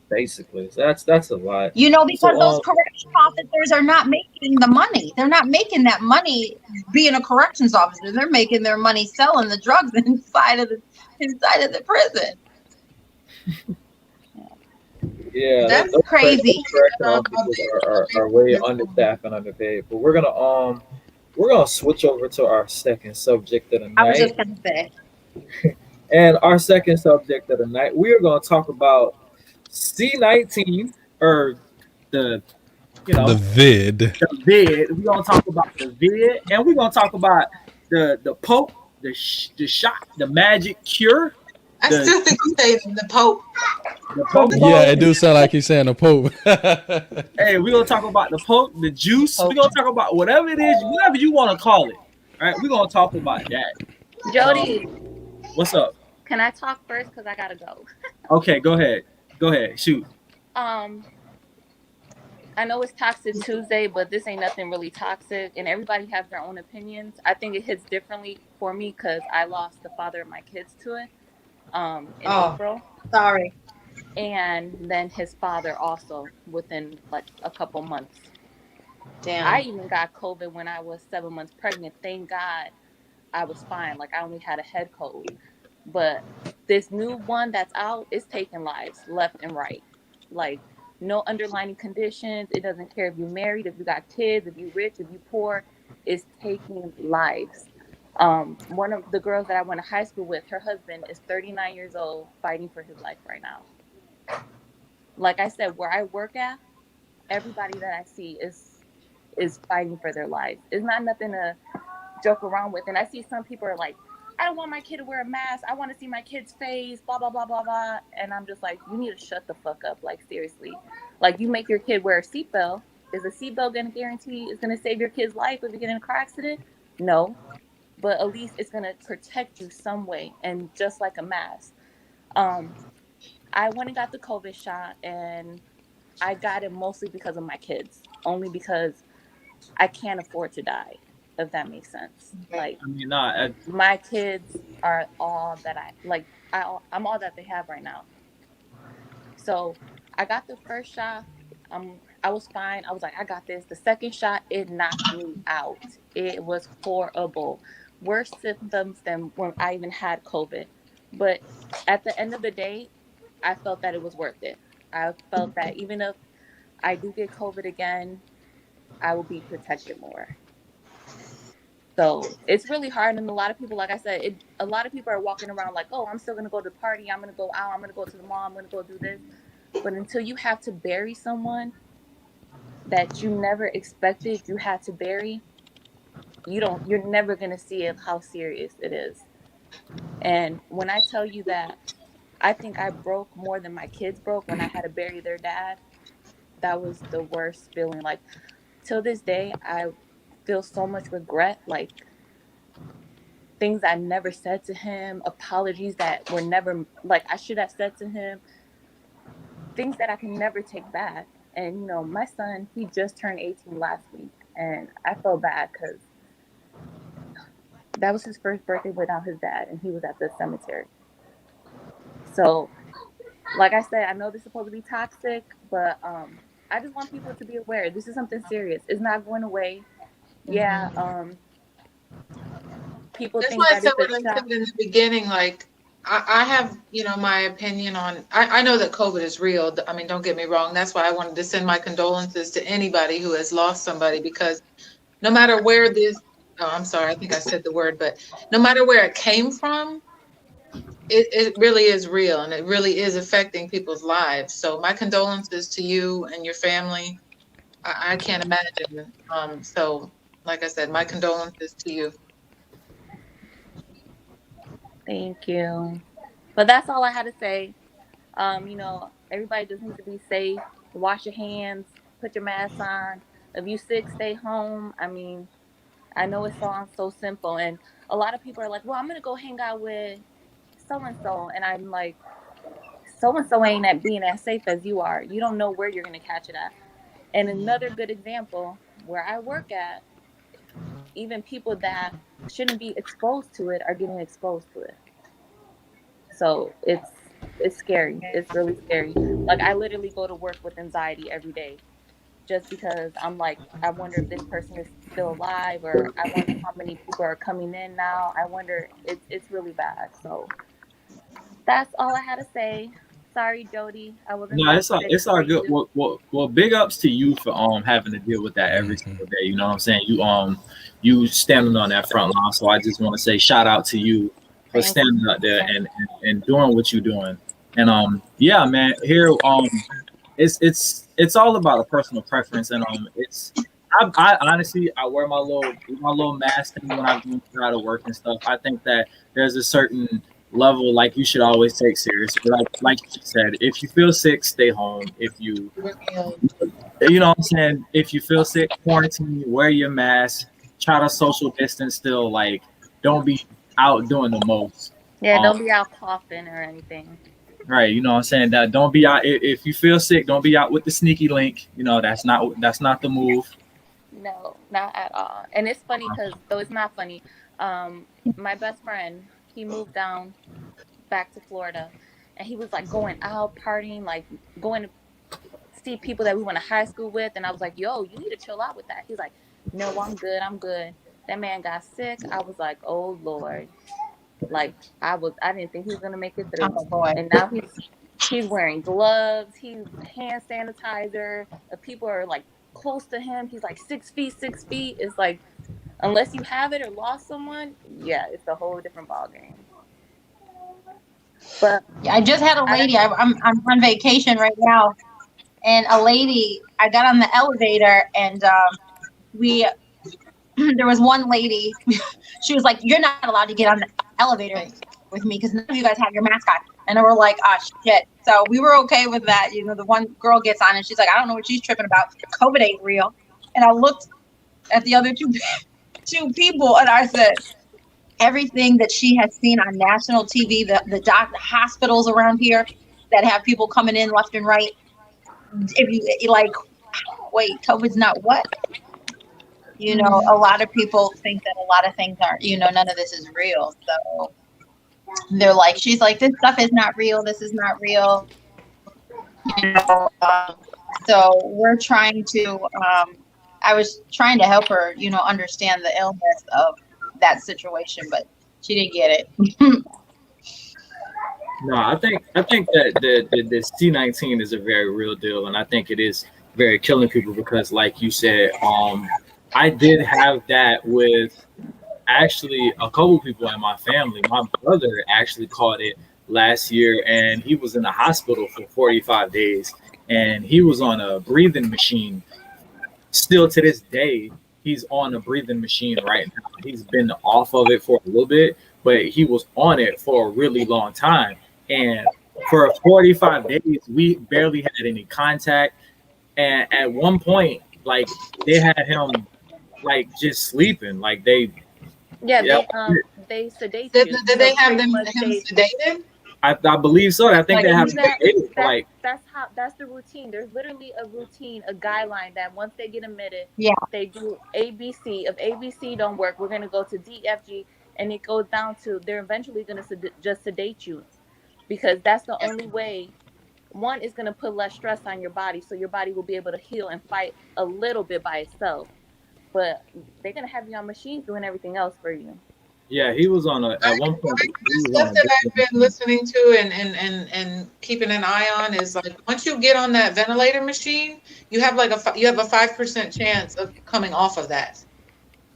Basically, so that's a lot. You know, because So those correction officers are not making the money. They're not making that money being a corrections officer. They're making their money selling the drugs inside of the prison. yeah, That's those Crazy. correction about officers are way this. understaffed and underpaid. But we're gonna switch over to our second subject of the I was night. just gonna say. And our second subject of the night, we are gonna talk about C-19, or the you The know vid. the vid. We're gonna talk about the vid, and we're gonna talk about the pope, the shot, the magic cure, I the still think you say the Pope. the The pope. Yeah, it Pope. do sound like he's saying the Pope. Hey, we're gonna talk about the poke, the juice. We're Pope. gonna talk about whatever it is, whatever you want to call it. All right, we're gonna talk about that. Jody, What's up? can I talk first? Because I gotta go. Okay, go ahead. Go ahead. Shoot. Um, I know it's Toxic Tuesday, but this ain't nothing really toxic, and everybody has their own opinions. I think it hits differently for me because I lost the father of my kids to it in Oh, April, sorry. and then his father also within like a couple months. I Damn. even got COVID when I was 7 months pregnant. Thank God I was fine. Like I only had a head cold. But this new one that's out is taking lives left and right. Like no underlying conditions. It doesn't care if you're married, if you got kids, if you're rich, if you're poor. It's taking lives. One of the girls that I went to high school with, her husband is 39 years old, fighting for his life right now. Like I said, where I work at, everybody that I see is fighting for their lives. It's not nothing to joke around with. And I see some people are like, I don't want my kid to wear a mask. I want to see my kid's face, blah, blah, blah, blah, blah. And I'm just like, you need to shut the fuck up. Like, seriously. Like, you make your kid wear a seatbelt. Is a seatbelt going to guarantee it's going to save your kid's life if you get in a car accident? No. But at least it's going to protect you some way. And just like a mask. I went and got the COVID shot, and I got it mostly because of my kids. Only because I can't afford to die, if that makes sense. Like, I mean, nah. my kids are all that I like. I'm all that they have right now. So I got the first shot. I was fine. I was like, I got this. The second shot, it knocked me out. It was horrible. Worse symptoms than when I even had COVID. But at the end of the day, I felt that it was worth it. I felt that even if I do get COVID again, I will be protected more. So it's really hard, and a lot of people, like I said, a lot of people are walking around like, "Oh, I'm still gonna go to the party. I'm gonna go out. I'm gonna go to the mall. I'm gonna go do this." But until you have to bury someone that you never expected you had to bury, you're never gonna see it, how serious it is. And when I tell you that, I think I broke more than my kids broke when I had to bury their dad. That was the worst feeling. Like till this day, I feel so much regret. Like things I never said to him, apologies that were never like I should have said to him, things that I can never take back. And my son, he just turned 18 last week, and I felt bad because that was his first birthday without his dad, and he was at the cemetery. So, like I said, I know this is supposed to be toxic, but I just want people to be aware. This is something serious. It's not going away. Yeah, Mhm. people That's think why I that said it's a what I shot. said in the beginning. Like, I have, my opinion on. I know that COVID is real. I mean, don't get me wrong. That's why I wanted to send my condolences to anybody who has lost somebody, because no matter where this, oh, I'm sorry, I think I said the word, but no matter where it came from, it really is real, and it really is affecting people's lives. So my condolences to you and your family. I can't imagine. So like I said, my condolences to you. Thank you. But that's all I had to say. Everybody just needs to be safe. Wash your hands. Put your mask on. If you sick, stay home. I mean, I know it sounds so simple, and a lot of people are like, "Well, I'm gonna go hang out with so and so," and I'm like, "So and so ain't at being as safe as you are. You don't know where you're gonna catch it at." And another good example, where I work at, even people that shouldn't be exposed to it are getting exposed to it. So it's scary. It's really scary. Like I literally go to work with anxiety every day just because I'm like, I wonder if this person is still alive, or I wonder how many people are coming in now. I wonder, it's really bad. So that's all I had to say. Sorry, Jody. I wasn't No, trying to stick it's for all good. you. Well, big ups to you for having to deal with that every single day. You know what I'm saying? You standing on that front line. So I just want to say shout out to you for Thank you. standing out there and doing what you're doing. And yeah, man, here it's all about a personal preference, and I honestly I wear my little mask thing when I go out to work and stuff. I think that there's a certain level like you should always take serious. Like you said, if you feel sick, stay home. If you know what I'm saying, if you feel sick, quarantine, wear your mask, try to social distance still. Like don't be out doing the most. Yeah, Um, don't be out coughing or anything. Right, you know what I'm saying? That don't be out if you feel sick, don't be out with the sneaky link. You know, that's not the move. No, not at all. And it's funny because though it's not funny, my best friend, he moved down back to Florida, and he was like going out partying, like going to see people that we went to high school with, and I was like, "Yo, you need to chill out with that." He's like, "No, I'm good. I'm good." That man got sick. I was like, "Oh Lord." Like I didn't think he was gonna make it through. Oh boy. And now he's wearing gloves, he's hand sanitizer. The people are like close to him. He's like 6 feet, 6 feet. It's like unless you have it or lost someone, yeah, it's a whole different ball game. But Yeah, I just had a I lady. I'm on vacation right now, and a lady. I got on the elevator, and we there was one lady. She was like, "You're not allowed to get on the elevator with me because none of you guys have your mask on." And we're like, "Ah, shit." So we were okay with that. You know, the one girl gets on, and she's like, "I don't know what she's tripping about. COVID ain't real." And I looked at the other two people, and I said, everything that she has seen on national TV, the hospitals around here that have people coming in left and right. If you like, wait, COVID's not what? You know, a lot of people think that a lot of things aren't, none of this is real. So they're like, she's like, this stuff is not real. This is not real. You know, so we're trying to, I was trying to help her, understand the illness of that situation, but she didn't get it. No, I think that the C-19 is a very real deal, and I think it is very killing people because, like you said, I did have that with actually a couple people in my family. My brother actually caught it last year, and he was in the hospital for 45 days, and he was on a breathing machine. Still to this day, he's on a breathing machine right now. He's been off of it for a little bit, but he was on it for a really long time. And for 45 days, we barely had any contact. And at one point, like they had him like just sleeping. Like yeah, yeah, they sedate Did, you. did So they have pretty them much him they sedated? I believe so. I think Like, they have exactly like that's the routine. There's literally a routine, a guideline that once they get admitted, yeah. they do ABC. If ABC don't work, we're gonna go to DFG, and it goes down to they're eventually gonna just sedate you, because that's the only way. One is gonna put less stress on your body, so your body will be able to heal and fight a little bit by itself. But they're gonna have you on machines doing everything else for you. yeah, he was on a at one point he The was on stuff a that I've been listening to and keeping an eye on is like once you get on that ventilator machine, you have like you have a 5% chance of coming off of that.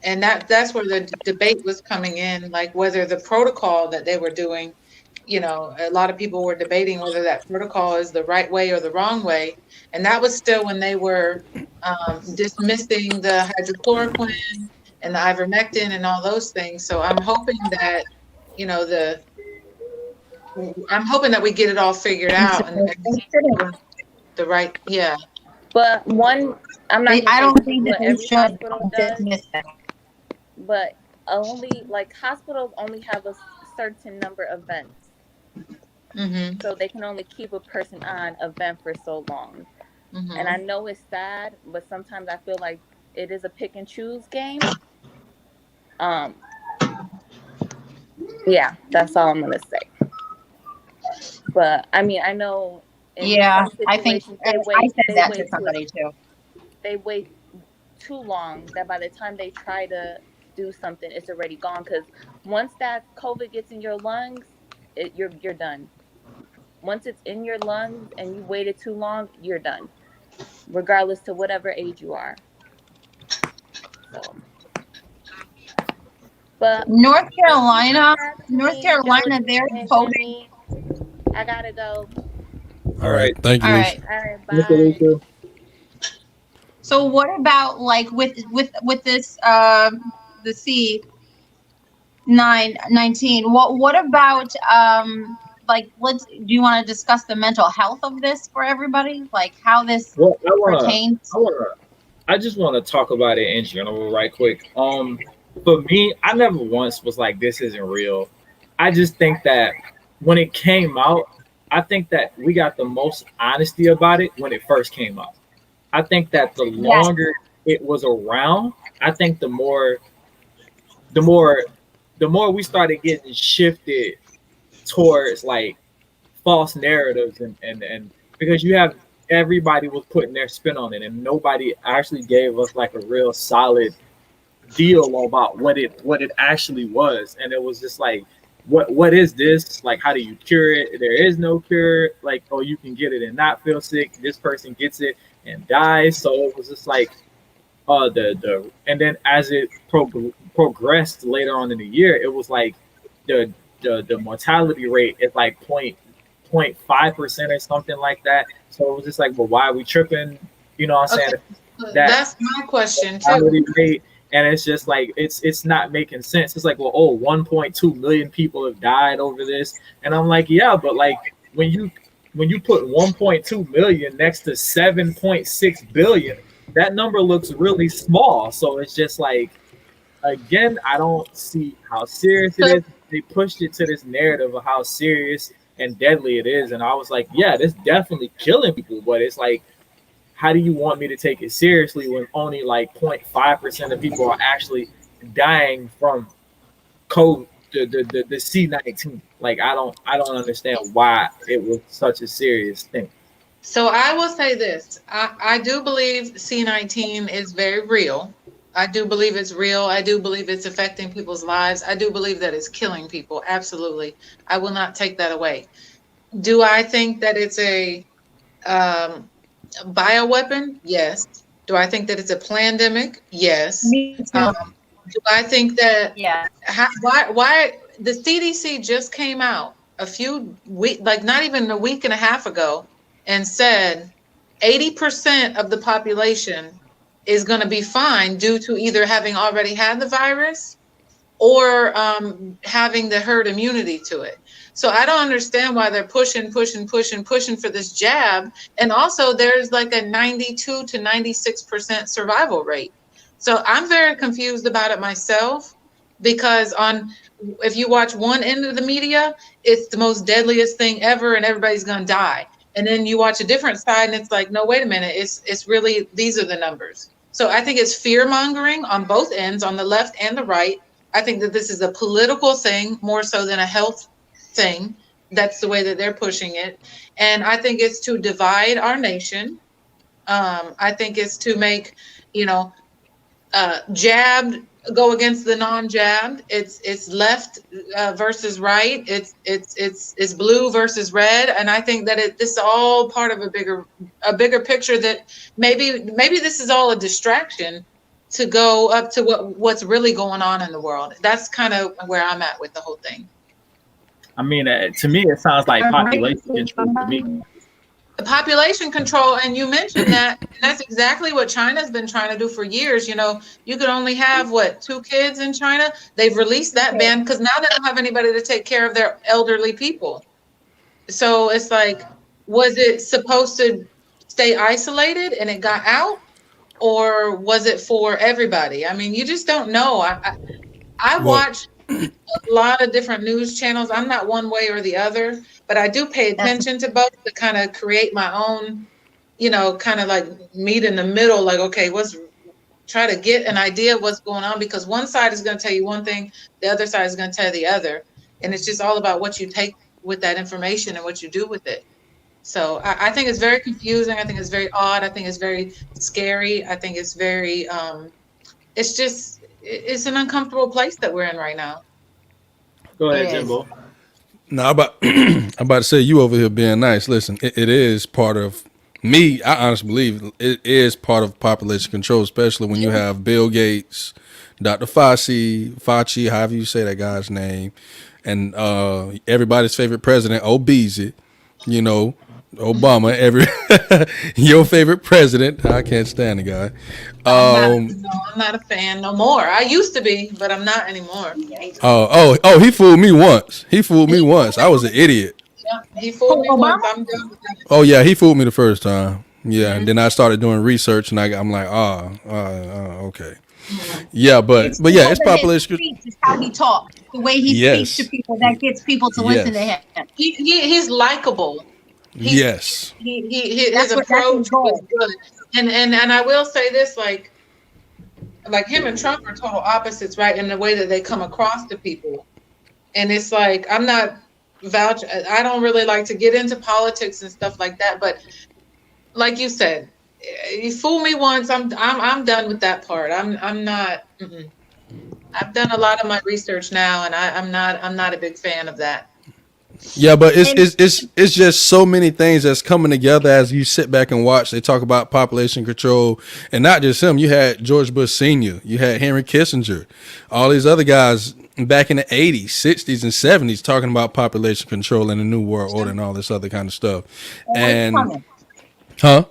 And that's where the debate was coming in, like whether the protocol that they were doing, a lot of people were debating whether that protocol is the right way or the wrong way. And that was still when they were dismissing the hydrochloroquine and the ivermectin and all those things. So I'm hoping that, you know, I'm hoping that we get it all figured out and the right, yeah. But I'm not gonna I say don't this is think that what they every should hospital does, dismiss that. but only like hospitals only have a certain number of vents, Mm-hmm. so they can only keep a person on a vent for so long. And I Mm-hmm. know it's sad, but sometimes I feel like it is a pick and choose game. Um, yeah, that's all I'm gonna say. But I mean, I know in Yeah, some I think situations I said they that to wait to somebody too. they wait too long that by the time they try to do something, it's already gone. Because once that COVID gets in your lungs, you're done. Once it's in your lungs and you waited too long, you're done, regardless to whatever age you are. So, but North thank you for Carolina, having North me, Carolina, Jody they're and voting. Jimmy. I gotta go. All All right. right. Thank you, All Lisa. right. All right, Mr. bye. Lisa. So what about like with this the C919? What about like let's do you want to discuss the mental health of this for everybody? Like how this Well, pertains? I just wanna talk about it in general, right quick. For me, I never once was like, this isn't real. I just think that when it came out, I think that we got the most honesty about it when it first came out. I think that the Yes. longer it was around, I think the more the more we started getting shifted towards like false narratives and because you have everybody was putting their spin on it and nobody actually gave us like a real solid deal about what it actually was. And it was just like what is this, like how do you cure it? There is no cure. Like, oh, you can get it and not feel sick. This person gets it and dies. So it was just like the and then as it progressed later on in the year, it was like the the mortality rate is like 0.5% or something like that. So it was just like, well, why are we tripping? You know what I'm saying? Okay, That that's my question too. mortality rate, and it's just like it's not making sense. It's like, well, oh, 1.2 million people have died over this, and I'm like, yeah, but like when you put 1.2 million next to 7.6 billion, that number looks really small. So it's just like, again, I don't see how serious it So, is. They pushed it to this narrative of how serious and deadly it is, and I was like, yeah, this definitely killing people, but it's like, how do you want me to take it seriously when only like 0.5% of people are actually dying from COVID, the C19? Like, I don't understand why it was such a serious thing. so I will say this. I do believe C19 is very real. I do believe it's real. I do believe it's affecting people's lives. I do believe that it's killing people. Absolutely. I will not take that away. Do I think that it's a um, bioweapon? Yes. Do I think that it's a pandemic? Yes. Me too. Um, do I think that Yeah. why the CDC just came out a few week, like not even a week and a half ago, and said 80% of the population is going to be fine due to either having already had the virus or having the herd immunity to it. So I don't understand why they're pushing for this jab. And also, there's like a 92 to 96% survival rate. So I'm very confused about it myself because if you watch one end of the media, it's the most deadliest thing ever, and everybody's gonna die. And then you watch a different side, and it's like, no, wait a minute, it's really these are the numbers. So I think it's fear mongering on both ends, on the left and the right. I think that this is a political thing more so than a health thing. That's the way that they're pushing it. And I think it's to divide our nation. I think it's to make, you know, jabbed go against the non-jabbed. It's left versus right. It's blue versus red. And I think that this is all part of a bigger picture that maybe this is all a distraction to go up to what's really going on in the world. That's kind of where I'm at with the whole thing. I mean, to me, it sounds like population control to me. The population control, and you mentioned that, and that's exactly what China's been trying to do for years. You know, you could only have what, 2 kids in China. They've released that ban because now they don't have anybody to take care of their elderly people. So it's like, was it supposed to stay isolated and it got out, or was it for everybody? I mean, you just don't know. I Well, watch a lot of different news channels. I'm not one way or the other, but I do pay attention to both to kind of create my own, kind of like meet in the middle. Like, okay, try to get an idea of what's going on, because one side is going to tell you one thing, the other side is going to tell you the other. And it's just all about what you take with that information and what you do with it. So I think it's very confusing. I think it's very odd. I think it's very scary. I think it's very, it's an uncomfortable place that we're in right now. Go ahead, Jimbo. No, I'm about to say, you over here being nice. Listen, it is part of me. I honestly believe it is part of population control, especially when you have Bill Gates, Dr. Fauci, however you say that guy's name, and everybody's favorite president, Obese, you know, Obama, your favorite president. I can't stand the guy. I'm not a fan no more. I used to be, but I'm not anymore. He fooled me once. I was an idiot. Yeah, he fooled me once. I'm done with that. Oh yeah, he fooled me the first time. Yeah, and then I started doing research, and I'm like, okay. Yeah, but yeah, it's population. It's how he talks, the way he speaks to people, that gets people to listen to him. He's likable. His approach was good. And I will say this, like him and Trump are total opposites, right? In the way that they come across to people. And it's like, I don't really like to get into politics and stuff like that, but like you said, you fool me once, I'm done with that part. I'm not. I've done a lot of my research now, and I'm not a big fan of that. Yeah, but it's just so many things that's coming together as you sit back and watch. They talk about population control, and not just him. You had George Bush Sr., you had Henry Kissinger, all these other guys back in the 80s, 60s, and 70s talking about population control and the New World Order and all this other kind of stuff. It's coming. Huh?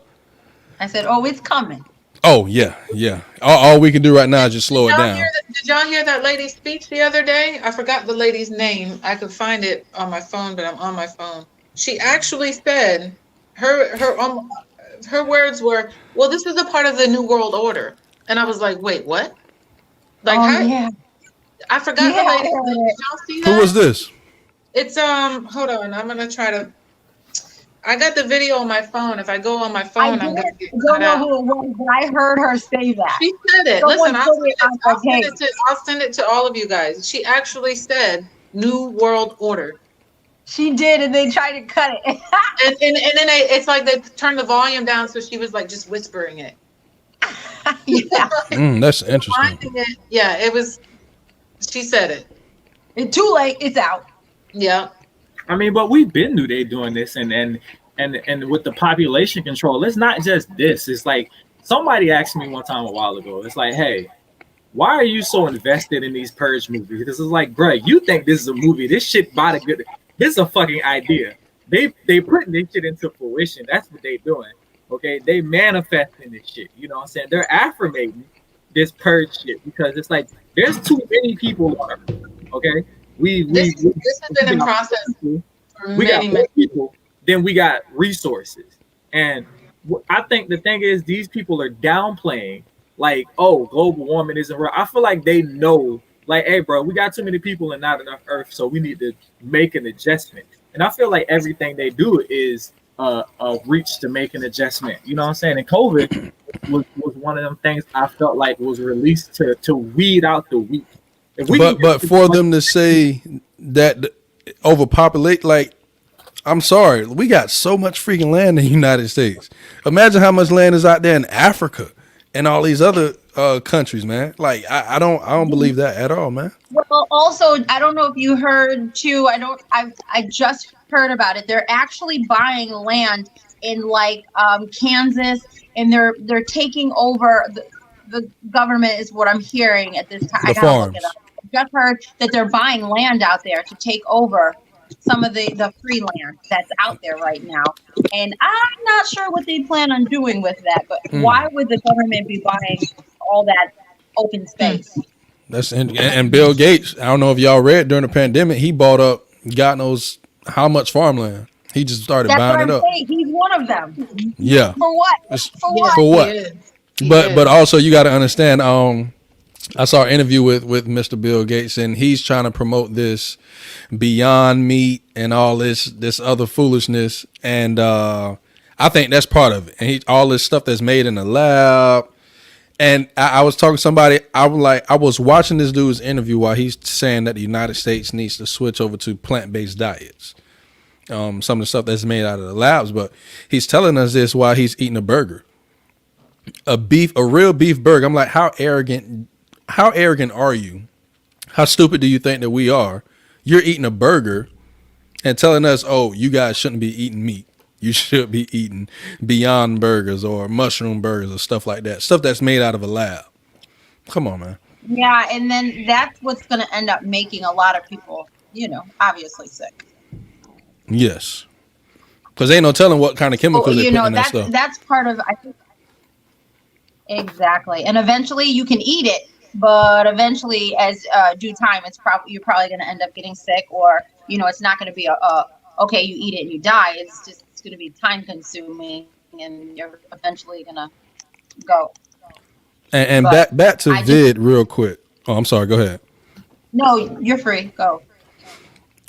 I said, it's coming. Oh, yeah. All we can do right now is just slow it down. Did y'all hear that lady's speech the other day? I forgot the lady's name. I could find it on my phone, but I'm on my phone. She actually said, her words were, well, this is a part of the New World Order. And I was like, wait, what? Like, yeah. I forgot the lady's name. Did y'all see that? Who was this? It's, hold on. I'm going to try to. I got the video on my phone. If I go on my phone, I'm going to get don't know who it was, but I heard her say that. She said it. Listen, I'll send it to all of you guys. She actually said New World Order. She did, and they tried to cut it. and then it's like they turned the volume down, so she was like just whispering it. Yeah. That's interesting. Yeah, it was. She said it. It's too late. It's out. Yeah. I mean, but we've been knew they doing this, and with the population control, it's not just this. It's like somebody asked me one time a while ago. It's like, hey, why are you so invested in these purge movies? Because it's like, bro, you think this is a movie? This shit body good. This is a fucking idea. They putting this shit into fruition. That's what they doing. Okay, they manifesting this shit. You know what I'm saying? They're affirmating this purge shit because it's like there's too many people on Earth. Okay. This has been in process for we got more people than we got resources, and I think the thing is these people are downplaying like, oh, global warming isn't real. I feel like they know, like, hey, bro, we got too many people and not enough Earth, so we need to make an adjustment. And I feel like everything they do is a reach to make an adjustment. You know what I'm saying? And COVID was one of them things I felt like was released to weed out the weak. But for them to say that overpopulate, like, I'm sorry, we got so much freaking land in the United States. Imagine how much land is out there in Africa and all these other countries, man. Like, I don't believe that at all, man. Well, also, I don't know if you heard too. I just heard about it. They're actually buying land in like Kansas, and they're taking over the government is what I'm hearing at this time. The farms. Look it up. Just heard that they're buying land out there to take over some of the free land that's out there right now. And I'm not sure what they plan on doing with that, but why would the government be buying all that open space? And Bill Gates, I don't know if y'all read during the pandemic, he bought up God knows how much farmland. He just started buying it up. Saying. He's one of them. Yeah. For what? For what? But also you got to understand, I saw an interview with Mr. Bill Gates, and he's trying to promote this Beyond Meat and all this other foolishness, and I think that's part of it. And all this stuff that's made in the lab, And I was talking to somebody. I was watching this dude's interview while he's saying that the United States needs to switch over to plant-based diets. Some of the stuff that's made out of the labs, but he's telling us this while he's eating a burger, a real beef burger. I'm like, how arrogant are you? How stupid do you think that we are? You're eating a burger and telling us, oh, you guys shouldn't be eating meat. You should be eating Beyond Burgers or mushroom burgers or stuff like that. Stuff that's made out of a lab. Come on, man. Yeah, and then that's what's going to end up making a lot of people, obviously sick. Yes. Because ain't no telling what kind of chemicals they put in that stuff. That's part of, I think. Exactly. And eventually you can eat it, but eventually as due time, you're probably going to end up getting sick, or, it's not going to be okay, you eat it and you die. It's going to be time consuming, and you're eventually going to go. And back to Vid real quick. Oh, I'm sorry. Go ahead. No, you're free. Go.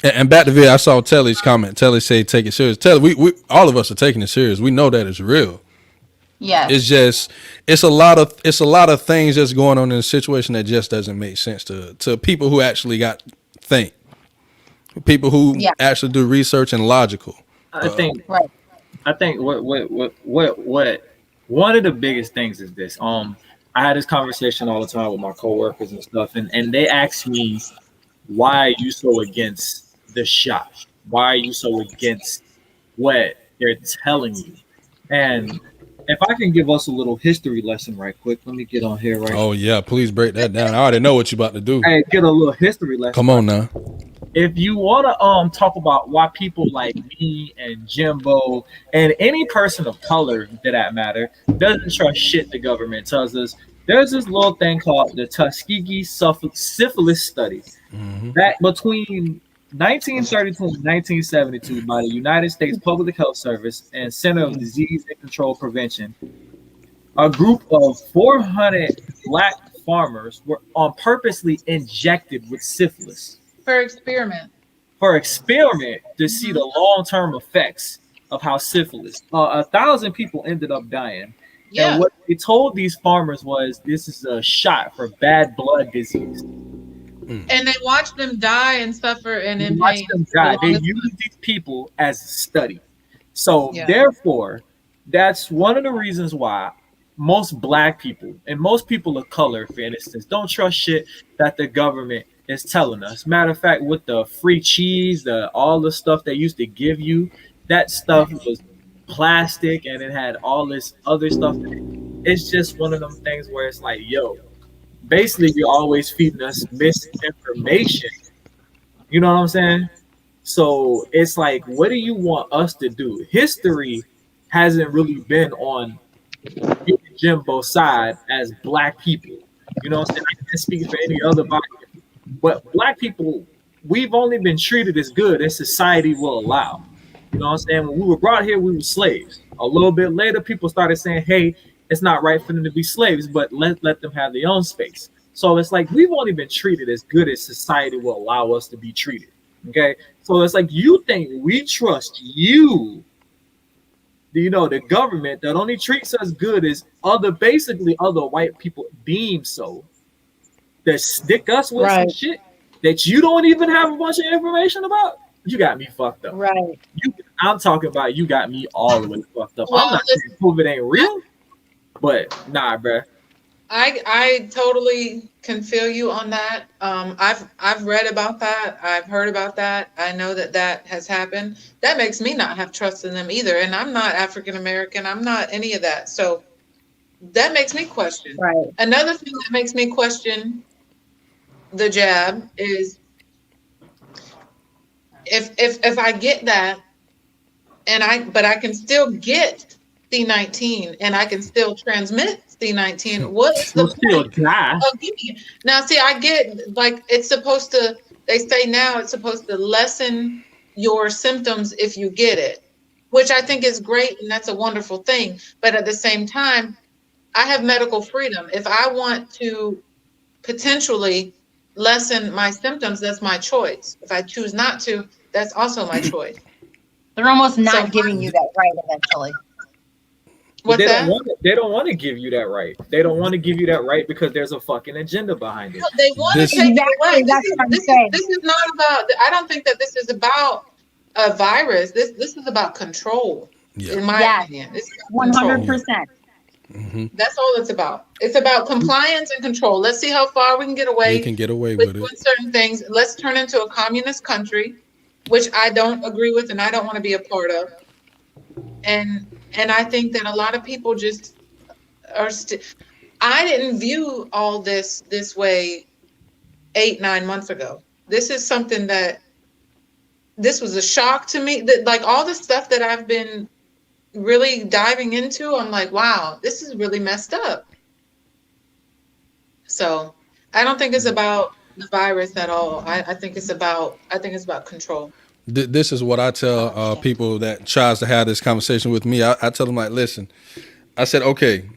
And back to Vid, I saw Telly's comment. Telly said, take it serious. Telly, we all of us are taking it serious. We know that it's real. Yeah. It's a lot of things that's going on in the situation that just doesn't make sense to people who actually think. People who actually do research and logical. I think what one of the biggest things is this. I had this conversation all the time with my coworkers and stuff, and they ask me, why are you so against the shot? Why are you so against what they're telling you? And if I can give us a little history lesson right quick, let me get on here right. Oh yeah, please break that down. I already know what you're about to do. Hey, get a little history lesson. Come on now. If you want to talk about why people like me and Jimbo and any person of color, to that matter, doesn't trust shit the government tells us, there's this little thing called the Tuskegee Syphilis study. Mm-hmm. That between 1932 and 1972 by the United States Public Health Service and Center of Disease and Control Prevention, a group of 400 black farmers were purposely injected with syphilis. For experiment to see the long-term effects of how syphilis. 1,000 people ended up dying. Yeah. And what they told these farmers was, this is a shot for bad blood disease. And they watched them die and suffer and in watch pain. Them die. They used these people as a study. So therefore, that's one of the reasons why most black people and most people of color, for instance, don't trust shit that the government is telling us. Matter of fact, with the free cheese, all the stuff they used to give you, that stuff was plastic and it had all this other stuff. It's just one of them things where it's like, yo, basically you're always feeding us misinformation. You know what I'm saying? So it's like, what do you want us to do? History hasn't really been on Jimbo's side as black people. You know what I'm saying? I can't speak for any other body. But black people, we've only been treated as good as society will allow. You know what I'm saying? When we were brought here, we were slaves. A little bit later, people started saying, hey, it's not right for them to be slaves, but let them have their own space. So it's like, we've only been treated as good as society will allow us to be treated. Okay? So it's like, you think we trust you, the government that only treats us good as other white people deem so, that stick us with some shit that you don't even have a bunch of information about. You got me fucked up. Right. I'm talking about you got me all the way fucked up. Well, I'm not saying COVID ain't real, but nah, bruh. I totally can feel you on that. I've read about that. I've heard about that. I know that has happened. That makes me not have trust in them either. And I'm not African American. I'm not any of that. So that makes me question. Right. Another thing that makes me question the jab is if I get that but I can still get C-19 and I can still transmit C-19, what is the point of giving it? Now, see, I get, like, they say now it's supposed to lessen your symptoms if you get it, which I think is great and that's a wonderful thing. But at the same time, I have medical freedom. If I want to potentially lessen my symptoms, that's my choice. If I choose not to, that's also my choice. They're almost not giving you that right eventually. But What's that? they don't want to give you that right. They don't want to give you that right because there's a fucking agenda behind it. No, they want This- to take it away. Exactly, that's what I'm This saying. is not about. I don't think that this is about a virus. This is about control. Yeah. In my Yes. opinion, it's about control. 100%. That's all it's about. It's about compliance and control. Let's see how far we can get away. We can get away with with doing it. certain things. Let's turn into a communist country, which I don't agree with and I don't want to be a part of. And I think that a lot of people just are I didn't view all this way 8-9 months ago. This is something that this was a shock to me, that like all the stuff that I've been really diving into, I'm like, wow, this is really messed up. So I don't think it's about the virus at all. I think it's about control. This is what I tell people that tries to have this conversation with me. I tell them, like, listen, I said, okay,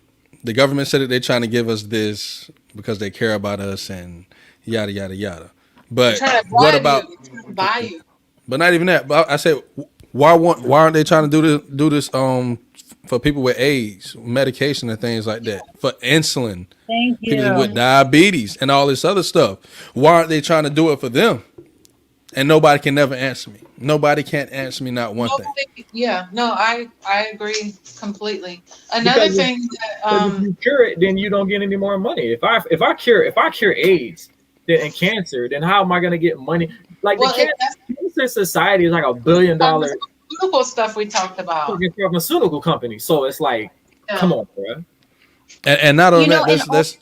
the government said that they're trying to give us this because they care about us and yada, yada, yada. But what about Buy you? But not even that. But I said, why aren't they trying to do this for people with AIDS, medication and things like that, for insulin, Thank you. people with diabetes and all this other stuff? Why aren't they trying to do it for them? And nobody can never answer me. Nobody can't answer me not one thing. Yeah, no, I agree completely. Another Because thing that if you cure it, then you don't get any more money. If I cure AIDS and cancer, then how am I gonna get money? Like well, the cancer society is like $1 billion pharmaceutical stuff we talked about. pharmaceutical company. So it's like, Yeah. come on, bro. And not only You know, that, and let's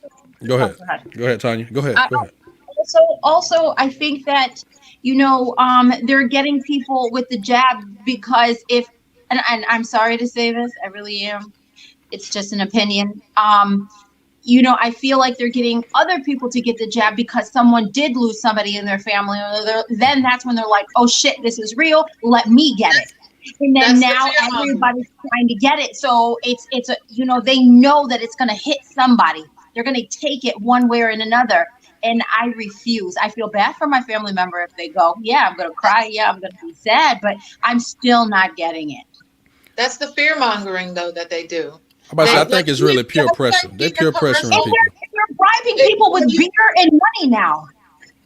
go ahead. go ahead. Go ahead, Tanya. Go ahead. Go ahead. Also, I think that, they're getting people with the jab because and I'm sorry to say this, I really am. It's just an opinion. I feel like they're getting other people to get the jab because someone did lose somebody in their family. Then that's when they're like, oh shit, this is real. Let me get it. And then now everybody's trying to get it. So it's they know that it's going to hit somebody. They're going to take it one way or another. And I refuse. I feel bad for my family member if they go, yeah, I'm going to cry. Yeah, I'm going to be sad, but I'm still not getting it. That's the fear mongering though that they do. I think it's really peer pressure. They're peer pressuring And people. they're bribing people with beer and money now.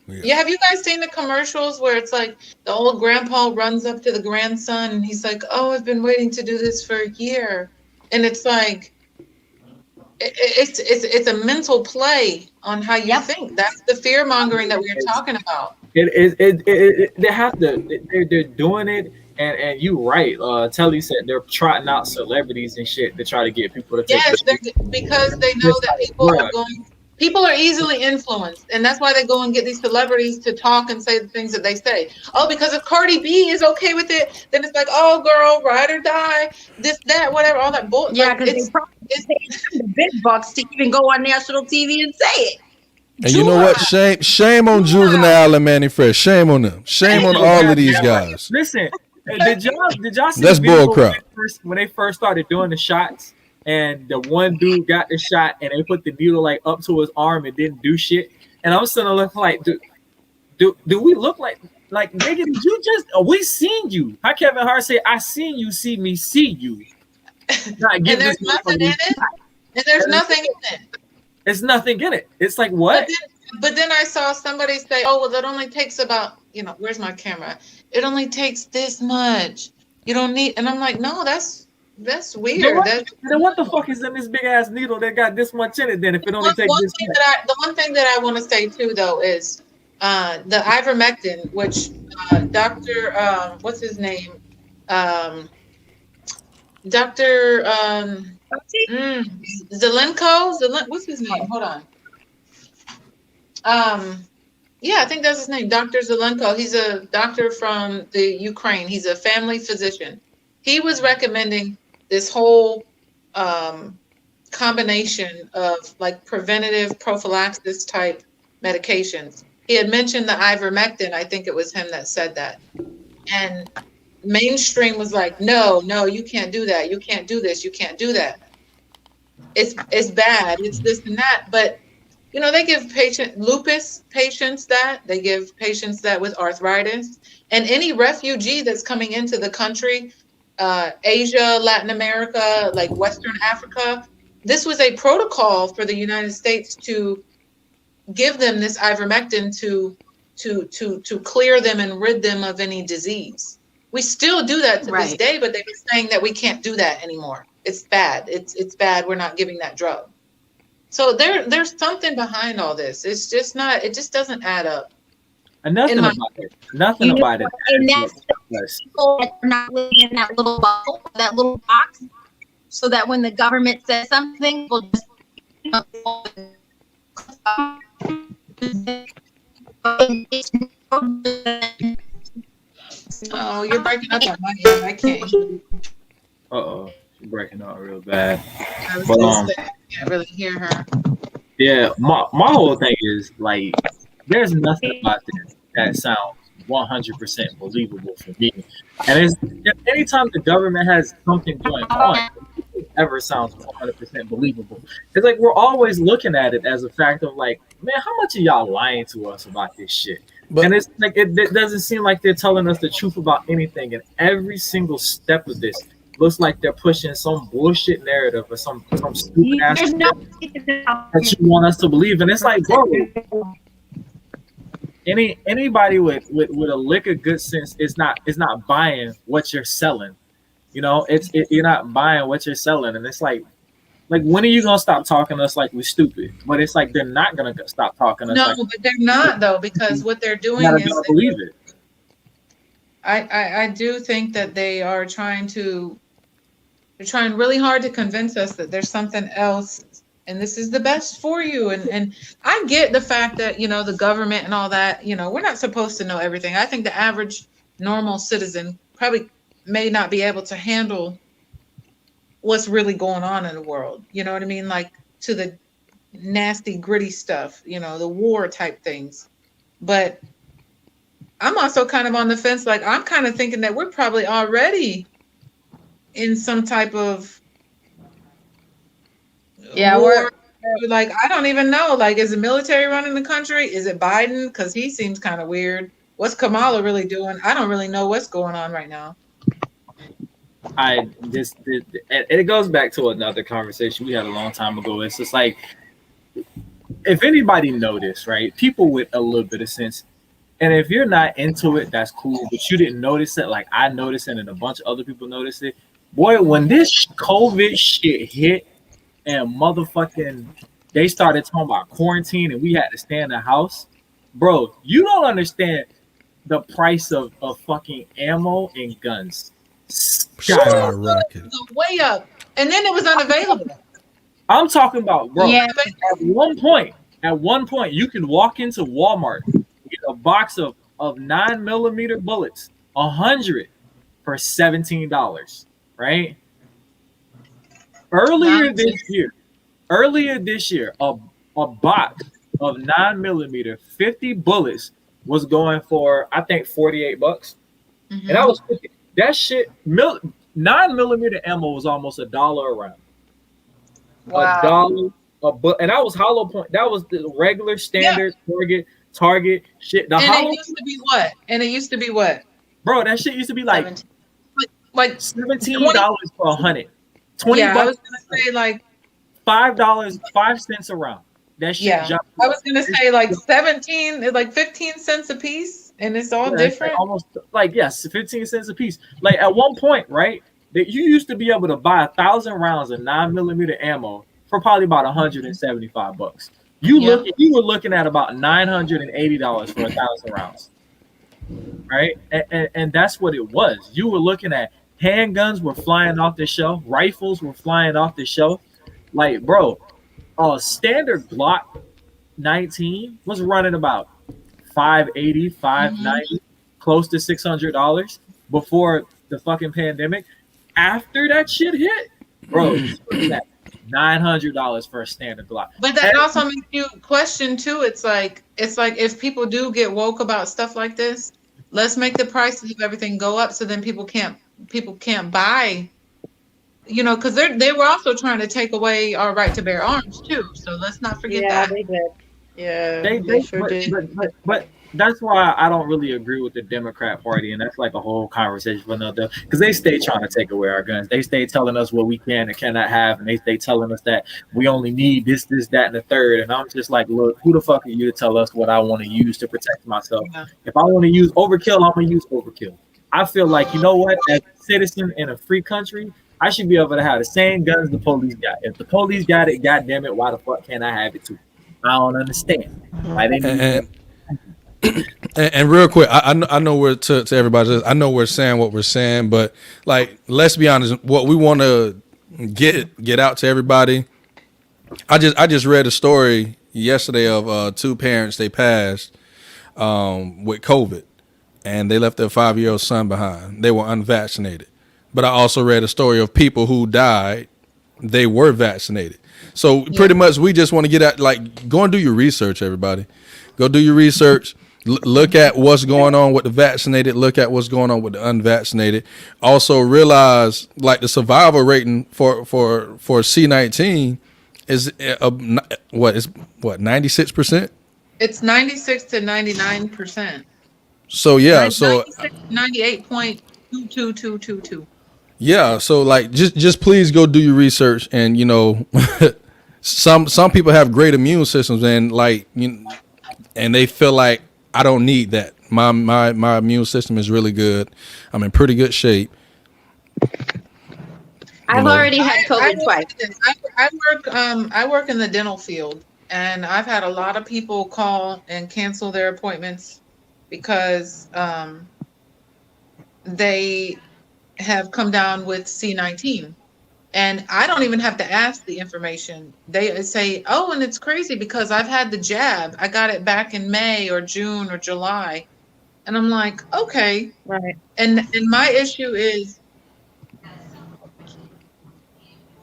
Yeah, have you guys seen the commercials where it's like the old grandpa runs up to the grandson and he's like, oh, I've been waiting to do this for a year. And it's like, it's a mental play on how you think. That's the fear mongering that we are talking about. They have to. They're doing it, and you right. Telly said they're trotting out celebrities and shit to try to get people to take. Yes, because they know that people are easily influenced, and that's why they go and get these celebrities to talk and say the things that they say. Oh, because if Cardi B is okay with it, then it's like, oh, girl, ride or die, this, that, whatever, all that bullshit. Yeah, because they probably pay the big bucks to even go on national TV and say it. And you know what? Shame on Juvenile and Manny Fresh. Shame on them. Shame on all of these guys. Listen, did y'all see That's the video bullcrap. when they first started doing the shots? And the one dude got the shot, and they put the needle like up to his arm and didn't do shit. And I was sitting there looking like, do we look like nigga? Did you just? We seen you? How Kevin Hart say, "I seen you, see me, see you." And there's nothing in it. And there's nothing in it. It's nothing in it. It's like what? But then I saw somebody say, "Oh, well, that only takes about where's my camera? It only takes this much. You don't need." And I'm like, "No, that's weird." Then what the fuck is in this big ass needle that got this much in it? Then if it only takes this much. The one thing that I want to say too, though, is the ivermectin, which Dr. What's his name? Dr. Zelenko. What's his name? Hold on. Yeah, I think that's his name, Dr. Zelenko. He's a doctor from the Ukraine. He's a family physician. He was recommending this whole combination of like preventative prophylaxis type medications. He had mentioned the ivermectin. I think it was him that said that. And mainstream was like, no, you can't do that. You can't do this. You can't do that. It's bad. It's this and that. But they give lupus patients that. They give patients that with arthritis. And any refugee that's coming into the country, Asia, Latin America, like Western Africa. This was a protocol for the United States to give them this ivermectin to clear them and rid them of any disease. We still do that to this day, but they've been saying that we can't do that anymore. It's bad. It's bad. We're not giving that drug. So there's something behind all this. It's just not. It just doesn't add up. And nothing about it. Nothing about it. And that's the people that are not living in that little bubble, that little box, so that when the government says something, we'll just. Oh, you're breaking up on my end. I can't hear you. Uh-oh. She's breaking up real bad. I was But, gonna say, I can't really hear her. Yeah, my whole thing is, like, there's nothing about this that sounds 100% believable for me. And it's anytime the government has something going on, it ever sounds 100% believable. It's like we're always looking at it as a fact of like, man, how much are y'all lying to us about this shit? But- and it's like it doesn't seem like they're telling us the truth about anything. And every single step of this looks like they're pushing some bullshit narrative or some stupid ass shit that you want us to believe. And it's like, bro, anybody with a lick of good sense is not buying what you're selling. You know, you're not buying what you're selling. And it's like when are you gonna stop talking to us like we're stupid? But it's like they're not gonna stop talking to us. No, like, but they're not though, because what they're doing gotta is believe it. I do think that they are trying really hard to convince us that there's something else and this is the best for you. And I get the fact that, you know, the government and all that, you know, we're not supposed to know everything. I think the average normal citizen probably may not be able to handle what's really going on in the world. You know what I mean? Like to the nasty, gritty stuff, you know, the war type things. But I'm also kind of on the fence. Like, I'm kind of thinking that we're probably already in some type of war. Like, I don't even know. Like, is the military running the country? Is it Biden? Because he seems kind of weird. What's Kamala really doing? I don't really know what's going on right now. It goes back to another conversation we had a long time ago. It's just like, if anybody noticed, right? People with a little bit of sense, and if you're not into it, that's cool. But you didn't notice it, like I noticed it, and a bunch of other people noticed it. Boy, when this COVID shit hit, and motherfucking they started talking about quarantine, and we had to stay in the house, bro. You don't understand the price of fucking ammo and guns. Skyrocket. Way up, and then it was unavailable. I'm talking about, bro. Yeah. At one point, you can walk into Walmart, get a box of 9mm bullets, 100 for $17, right? Earlier this year, a box of 9mm 50 bullets was going for, I think, $48, Mm-hmm. and that was 50. That shit, 9mm ammo was almost $1 a round. Wow. $1, and that was hollow point. That was the regular standard Target shit. The hollow, It used to be what? Bro, that shit used to be like $17 for 100. $20. Yeah, I was gonna say like $5, 5 cents a round. That shit jumped. I was gonna say like 17, like 15 cents a piece, and it's all different. Like almost like 15 cents a piece. Like at one point, right? That you used to be able to buy 1,000 rounds of 9mm ammo for probably about $175. You were looking at about $980 for 1,000 rounds, right? And that's what it was. You were looking at handguns were flying off the shelf, rifles were flying off the shelf. Like, bro, a standard Glock 19 was running about $580, $590, close to $600 before the fucking pandemic. After that shit hit, bro, $900 for a standard Glock. But that also makes you question too. It's like if people do get woke about stuff like this, let's make the prices of everything go up so then people can't buy. You know, because they were also trying to take away our right to bear arms too. So let's not forget that. They did. Yeah, They sure did. But that's why I don't really agree with the Democrat Party, and that's like a whole conversation for another. Because they stay trying to take away our guns. They stay telling us what we can and cannot have, and they stay telling us that we only need this, that, and the third. And I'm just like, look, who the fuck are you to tell us what I want to use to protect myself? Yeah. If I want to use overkill, I'm gonna use overkill. I feel like, you know what, as a citizen in a free country, I should be able to have the same guns the police got. If the police got it, goddamn it, why the fuck can't I have it too? I don't understand. Why they need And real quick, I know we're to everybody. I know we're saying what we're saying, but like, let's be honest. What we want to get out to everybody. I just read a story yesterday of two parents. They passed with COVID, and they left their 5-year-old son behind. They were unvaccinated. But I also read a story of people who died. They were vaccinated. So pretty much, we just want to get out. Like, go and do your research, everybody. Go do your research. Look at what's going on with the vaccinated. Look at what's going on with the unvaccinated. Also realize, like, the survival rating for C-19 is what 96%. It's 96 to 99%. So yeah, so 98.22222. yeah, so like, just please go do your research, and some people have great immune systems, and like, and they feel like, I don't need that. My immune system is really good. I'm in pretty good shape. I've already had COVID twice. I work in the dental field, and I've had a lot of people call and cancel their appointments because they have come down with C-19. And I don't even have to ask the information. They say, oh, and it's crazy because I've had the jab. I got it back in May or June or July. And I'm like, okay. Right. And my issue is,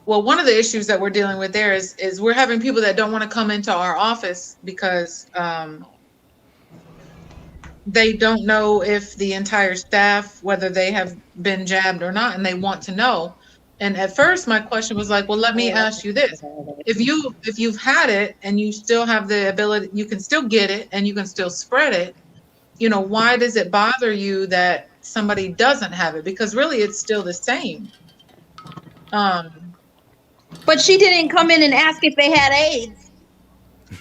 well, one of the issues that we're dealing with there is we're having people that don't want to come into our office because they don't know if the entire staff, whether they have been jabbed or not, and they want to know. And at first, my question was like, well, let me ask you this. If you've had it and you still have the ability, you can still get it and you can still spread it, why does it bother you that somebody doesn't have it? Because really, it's still the same. But she didn't come in and ask if they had AIDS.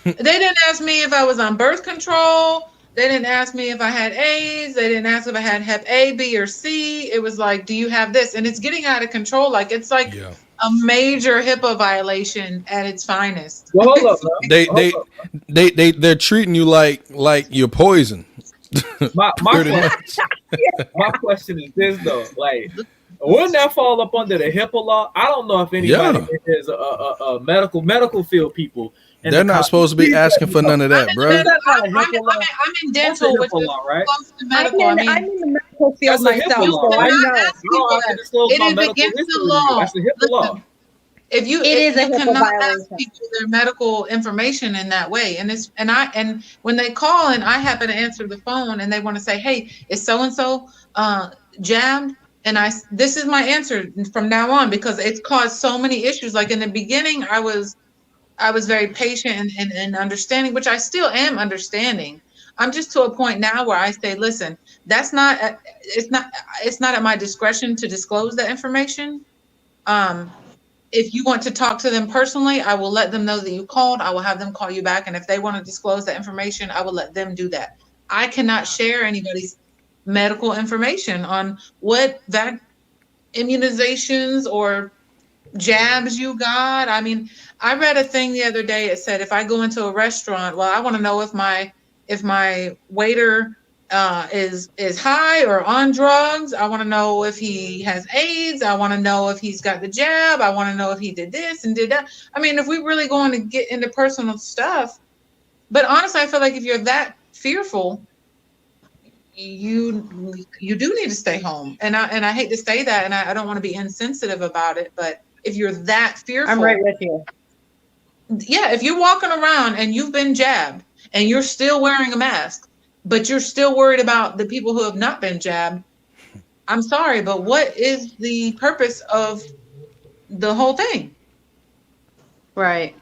They didn't ask me if I was on birth control. They didn't ask me if I had AIDS. They didn't ask if I had Hep A, B, or C. It was like, do you have this? And it's getting out of control. Like, it's like a major HIPAA violation at its finest. Well, hold up, bro. They're treating you like you're poison. My question is this though, like, wouldn't that fall up under the HIPAA law? I don't know if anybody is a medical field people. They're not supposed to be asking for none of that, bro. I'm in dental, which is right? close to medical. I'm in the medical field myself, so I know. It is against the law. That's the HIPAA law. If you cannot ask people their medical information in that way, and when they call and I happen to answer the phone and they want to say, hey, is so and so jabbed? And this is my answer from now on, because it's caused so many issues. Like in the beginning, I was very patient and understanding, which I still am understanding. I'm just to a point now where I say, listen, it's not at my discretion to disclose that information. If you want to talk to them personally, I will let them know that you called. I will have them call you back. And if they want to disclose that information, I will let them do that. I cannot share anybody's medical information on what immunizations or jabs you got. I mean, I read a thing the other day. It said, if I go into a restaurant, well, I want to know if my waiter is high or on drugs. I want to know if he has AIDS. I want to know if he's got the jab. I want to know if he did this and did that. I mean, if we really going to get into personal stuff, but honestly, I feel like if you're that fearful, you do need to stay home. And I hate to say that, and I don't want to be insensitive about it, but if you're that fearful, I'm right with you. Yeah, if you're walking around and you've been jabbed and you're still wearing a mask, but you're still worried about the people who have not been jabbed, I'm sorry, but what is the purpose of the whole thing? Right.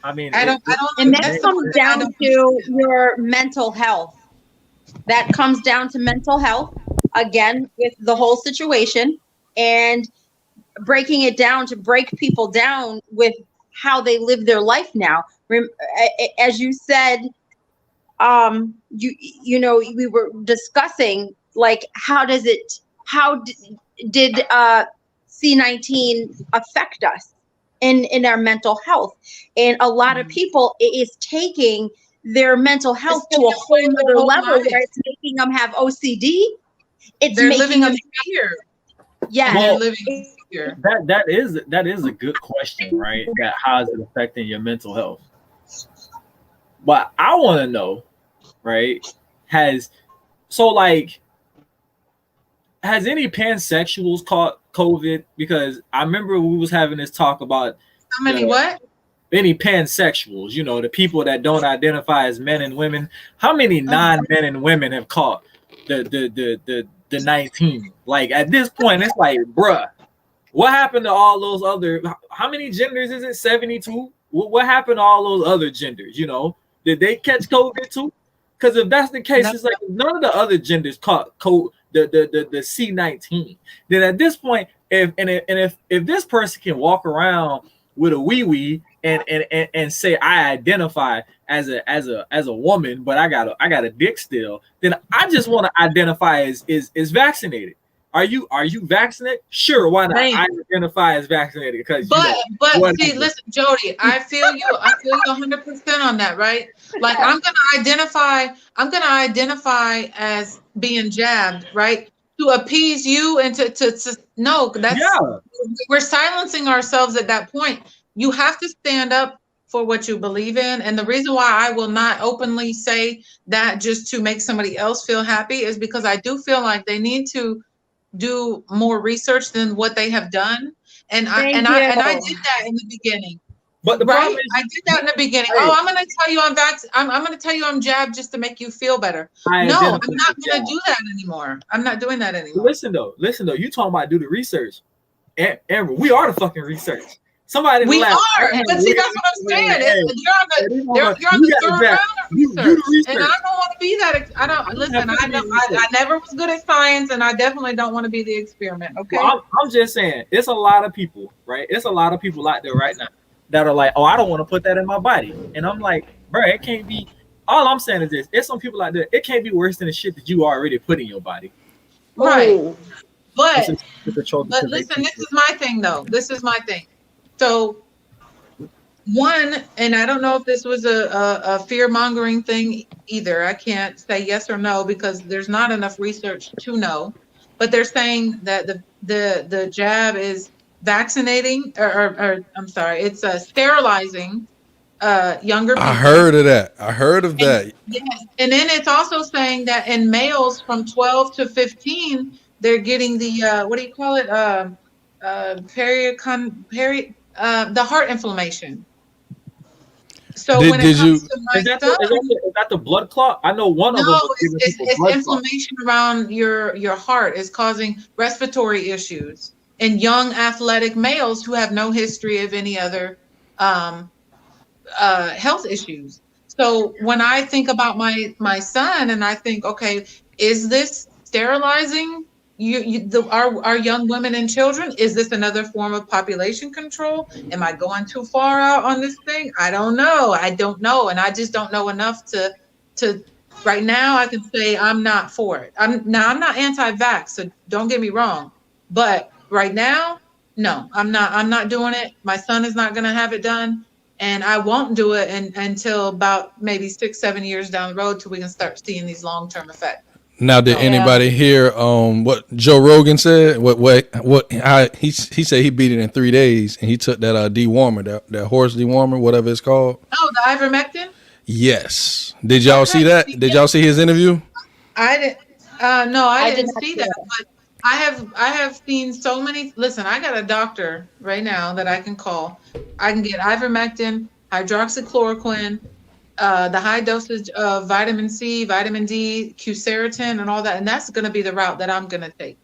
I mean, I don't, and that comes down to your mental health. that comes down to mental health again with the whole situation, and breaking it down to break people down with how they live their life now. As you said, you know, we were discussing like how did C-19 affect us in our mental health, and a lot of people, it is taking their mental health to a whole nother level where it's making them have OCD. They're making them fear. Yeah, Well, they're living in fear. That is a good question, right? That how is it affecting your mental health? But I want to know, right? Has any pansexuals caught COVID? Because I remember we was having this talk about how many what? Any pansexuals, you know, the people that don't identify as men and women. How many non-men and women have caught the 19? Like at this point, it's like, bruh, what happened to all those other? How many genders is it? 72. What happened to all those other genders? You know, did they catch COVID too? Because if that's the case, it's like none of the other genders caught the C-19. Then at this point, if this person can walk around with a wee and say I identify as a woman, but I got a dick still, then I just want to identify as vaccinated. Are you vaccinated? Sure, why not? I identify as vaccinated because but see, listen, Jody, I feel you 100% on that, right? Like I'm gonna identify as being jabbed, right? To appease you and to no, we're silencing ourselves at that point. You have to stand up for what you believe in. And the reason why I will not openly say that just to make somebody else feel happy is because I do feel like they need to do more research than what they have done. And I did that in the beginning. But the problem is, I did that in the beginning. Oh, I'm going to tell you I'm going to tell you I'm jabbed just to make you feel better. No, I'm not going to do that anymore. I'm not doing that anymore. Listen though, you talking about do the research. Amber, we are the fucking research. Somebody we are, but see, that's what I'm saying. You're on the third round of research, and I don't want to be that. I don't listen. I never was good at science, and I definitely don't want to be the experiment. Okay, well, I'm just saying, it's a lot of people, right? It's a lot of people out there right now that are like, oh, I don't want to put that in my body, and I'm like, bro, it can't be. All I'm saying is this: it's some people out there. It can't be worse than the shit that you already put in your body, right? But listen, this is my thing, though. This is my thing. So one, and I don't know if this was a fear-mongering thing either. I can't say yes or no because there's not enough research to know. But they're saying that the jab is vaccinating, or I'm sorry, it's sterilizing younger people. I heard of that. I heard of that. Yes, and then it's also saying that in males from 12 to 15, they're getting the what do you call it? The heart inflammation. So when it comes to my son, is that the blood clot? I know one of them. It's inflammation around your heart is causing respiratory issues in young athletic males who have no history of any other health issues. So when I think about my son and I think, okay, is this sterilizing our young women and children? Is this another form of population control? Am I going too far out on this thing? I don't know. And I just don't know enough to right now I can say I'm not for it. I'm not anti-vax, so don't get me wrong. But right now, no, I'm not doing it. My son is not going to have it done. And I won't do it until about maybe 6-7 years down the road till we can start seeing these long-term effects. Now, did anybody hear what Joe Rogan said? He said he beat it in 3 days, and he took that dewormer, that horse dewormer, whatever it's called. Oh, the ivermectin? Yes. Did y'all see that? Did y'all see his interview? I didn't. No, I didn't see that. But I have seen so many. Listen, I got a doctor right now that I can call. I can get ivermectin, hydroxychloroquine, the high dosage of vitamin C, vitamin D, quercetin, and all that. And that's going to be the route that I'm going to take.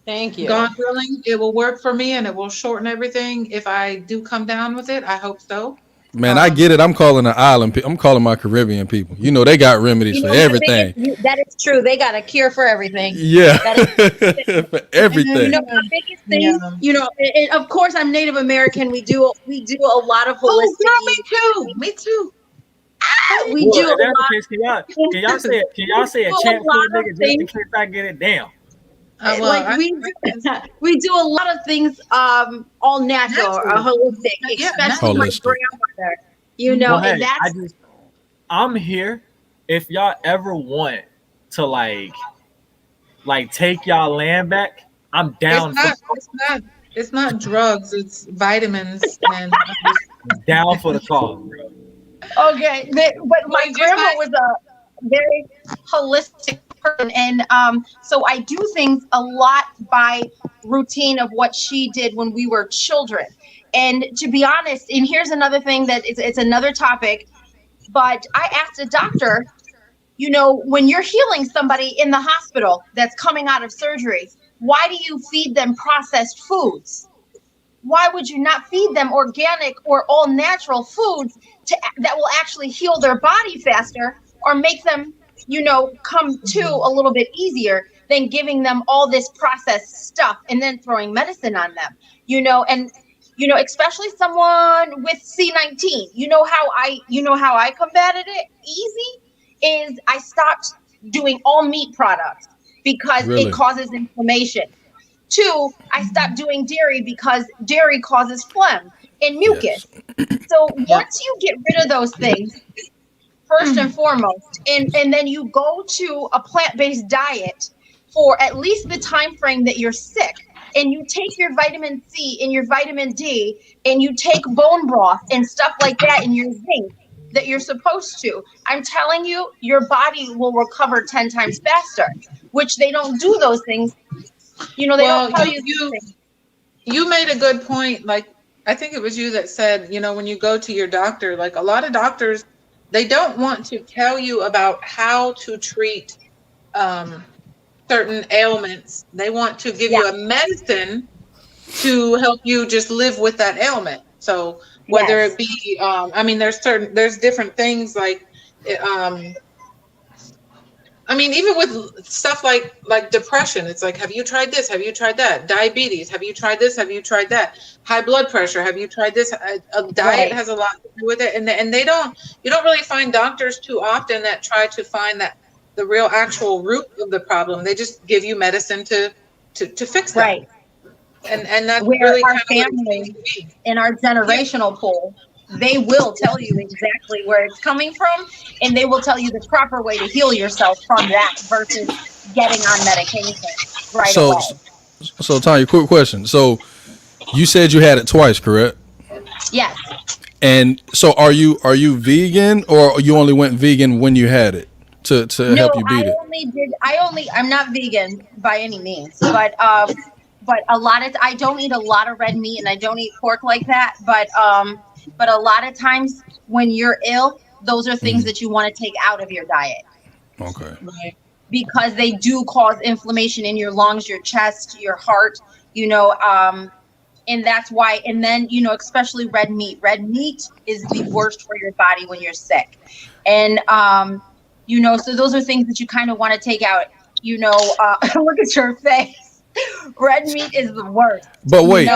Thank you. God willing, it will work for me and it will shorten everything. If I do come down with it, I hope so. Man, I get it. I'm calling the island. I'm calling my Caribbean people. You know, they got remedies for everything. That is true. They got a cure for everything. Yeah, That is, for everything. the biggest thing, and of course, I'm Native American. We do a lot of holistic. Oh, girl, me too. We do a lot. Can y'all say a chant for a nigga just in case I get it down? We do a lot of things all natural, holistic, especially my grandmother. You know, well, and hey, I'm here if y'all ever want to like take y'all land back. I'm down. It's not drugs. It's vitamins and down for the cause, bro. Okay, but my grandma was a very holistic person, and so I do things a lot by routine of what she did when we were children. And to be honest, and here's another thing that it's another topic, but I asked a doctor, you know, when you're healing somebody in the hospital that's coming out of surgery, why do you feed them processed foods? Why would you not feed them organic or all natural foods that will actually heal their body faster or make them, you know, come to a little bit easier than giving them all this processed stuff and then throwing medicine on them, you know? And, you know, especially someone with C19, you know how I combated it easy is I stopped doing all meat products because it causes inflammation. 2, I stopped doing dairy because dairy causes phlegm and mucus. So once you get rid of those things, first and foremost, and then you go to a plant-based diet for at least the time frame that you're sick, and you take your vitamin C and your vitamin D, and you take bone broth and stuff like that, and your zinc that you're supposed to, I'm telling you, your body will recover 10 times faster, which they don't do those things. You know, they don't tell you made a good point. Like, I think it was you that said, you know, when you go to your doctor, like a lot of doctors, they don't want to tell you about how to treat certain ailments. They want to give you a medicine to help you just live with that ailment. So whether it be, I mean, there's different things like, I mean, even with stuff like depression, it's like, have you tried this? Have you tried that? Diabetes, have you tried this? Have you tried that? High blood pressure, have you tried this? A diet has a lot to do with it, and you don't really find doctors too often that try to find that the real actual root of the problem. They just give you medicine to fix that. Right. And that's where really our kind family in our generational pool, they will tell you exactly where it's coming from, and they will tell you the proper way to heal yourself from that versus getting on medication right away. So Tanya, quick question. So you said you had it twice, correct? Yes. And so are you vegan, or you only went vegan when you had it to help you beat it? I'm not vegan by any means, but a lot of I don't eat a lot of red meat and I don't eat pork like that, but a lot of times when you're ill, those are things that you want to take out of your diet. Okay. Right. Because they do cause inflammation in your lungs, your chest, your heart, you know, and that's why, and then, you know, especially red meat. Red meat is the worst for your body when you're sick. And, you know, so those are things that you kind of want to take out, you know, look at your face. Red meat is the worst. But wait,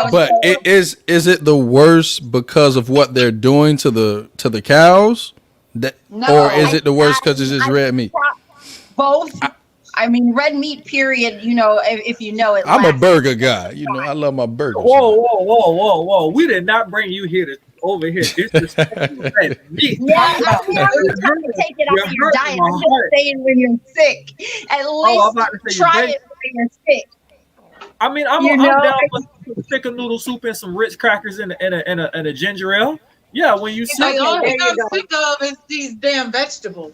is it the worst because of what they're doing to the cows? Or is it the worst because it's just red meat? Both. I mean, red meat, period, you know, if you know it. I'm a burger guy. You know, I love my burgers. Whoa. We did not bring you here over here. It's red meat. Yeah, I'm not trying to take it out of your diet. I'm just saying when you're sick. At least try it when you're sick. I mean, I'm down for some chicken noodle soup and some Ritz crackers and a ginger ale. Yeah, when you sick, all I'm sick of is these damn vegetables.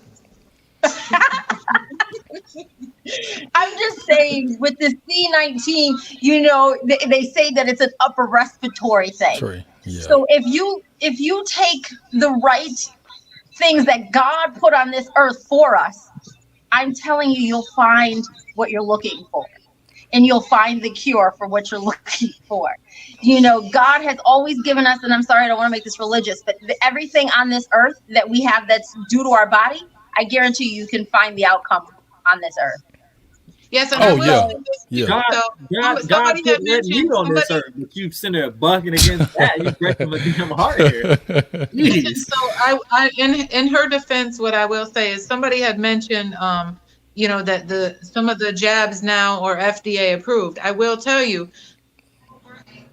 I'm just saying, with the C19, you know, they say that it's an upper respiratory thing. Sorry. Yeah. So if you take the right things that God put on this earth for us, I'm telling you, you'll find what you're looking for. and you'll find the cure for what you're looking for. You know, God has always given us, and I'm sorry, I don't want to make this religious, but everything on this earth that we have that's due to our body, I guarantee you can find the outcome on this earth. Yes, and Oh, I will yeah. say this. Yeah. God, So God somebody put had red meat mentioned on this somebody. earth, but you sitting there bucking against that. You breaking my damn heart here. Listen, Jeez. so I in her defense, what I will say is somebody had mentioned, you know, that some of the jabs now are FDA approved. I will tell you,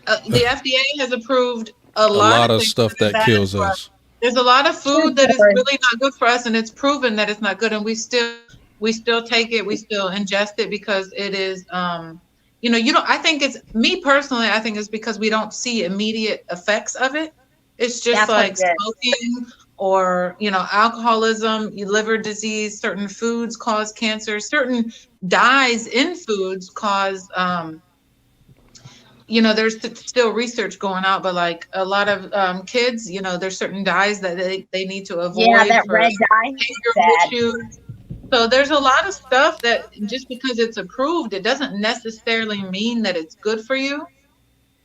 the FDA has approved a A lot lot of of things stuff that are that bad kills for us. us. There's a lot of food that is Sure. really not good for us, and it's proven that it's not good, and we still take it, we still ingest it because it is, you know, you don't. I think it's me personally. I think it's because we don't see immediate effects of it. It's just That's what like it is. smoking or, you know, alcoholism, liver disease. Certain foods cause cancer. Certain dyes in foods cause. You know, there's still research going out, but like a lot of kids, you know, there's certain dyes that they need to avoid Yeah, that for red dye. behavioral Bad. issues. So there's a lot of stuff that just because it's approved, it doesn't necessarily mean that it's good for you.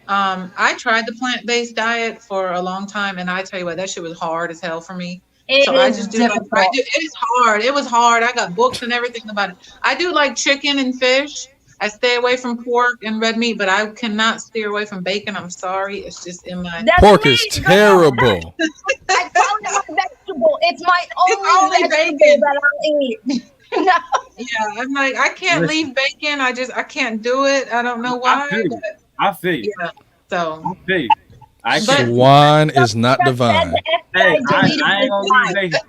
I tried the plant-based diet for a long time, and I tell you what, that shit was hard as hell for me. It So I is just do difficult. it's hard. It was hard. I got books and everything about it. I do like chicken and fish. I stay away from pork and red meat, but I cannot steer away from bacon. I'm sorry. It's just in my That's Pork me, is girl. terrible. I found it my vegetable. It's my only only vegetable bacon. that I'll eat. No. Yeah, I'm like, I can't Listen. leave bacon. I can't do it. I don't know I why. feel you. But I feel you. yeah. So I feel you. I But- can't. Swine is not That divine. the Hey, FBI deleted I ain't gonna this leave line. bacon.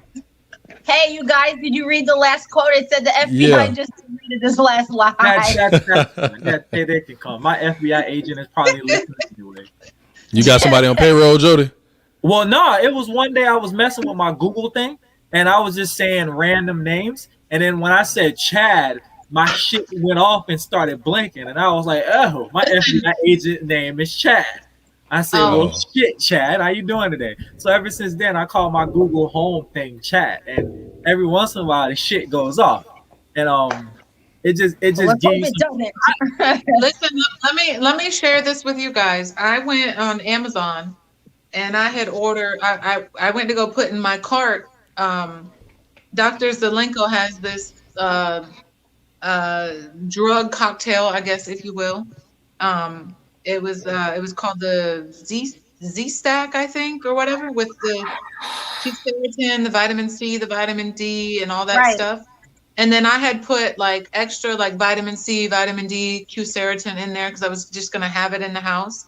Hey, you guys, did you read the last quote? It said the FBI Yeah. just deleted this last line. That's they can come. My FBI agent is probably listening anyway. You got somebody on payroll, Jody? Well, no, it was one day I was messing with my Google thing, and I was just saying random names, and then when I said Chad, my shit went off and started blinking, and I was like, "Oh, my FBI agent name is Chad." I said, Oh. "Well, shit, Chad, how you doing today?" So ever since then, I call my Google Home thing Chad, and every once in a while, the shit goes off, and it just Let's hope gives. it doesn't. listen, let me share this with you guys. I went on Amazon and I had ordered. I went to go put in my cart. Dr. Zelenko has this drug cocktail, I guess, if you will. It was called the Z Stack, I think, or whatever, with the Q-Seritin, the vitamin C, the vitamin D, and all that Right. stuff. And then I had put like extra like vitamin C, vitamin D, Q-Seritin in there because I was just gonna have it in the house.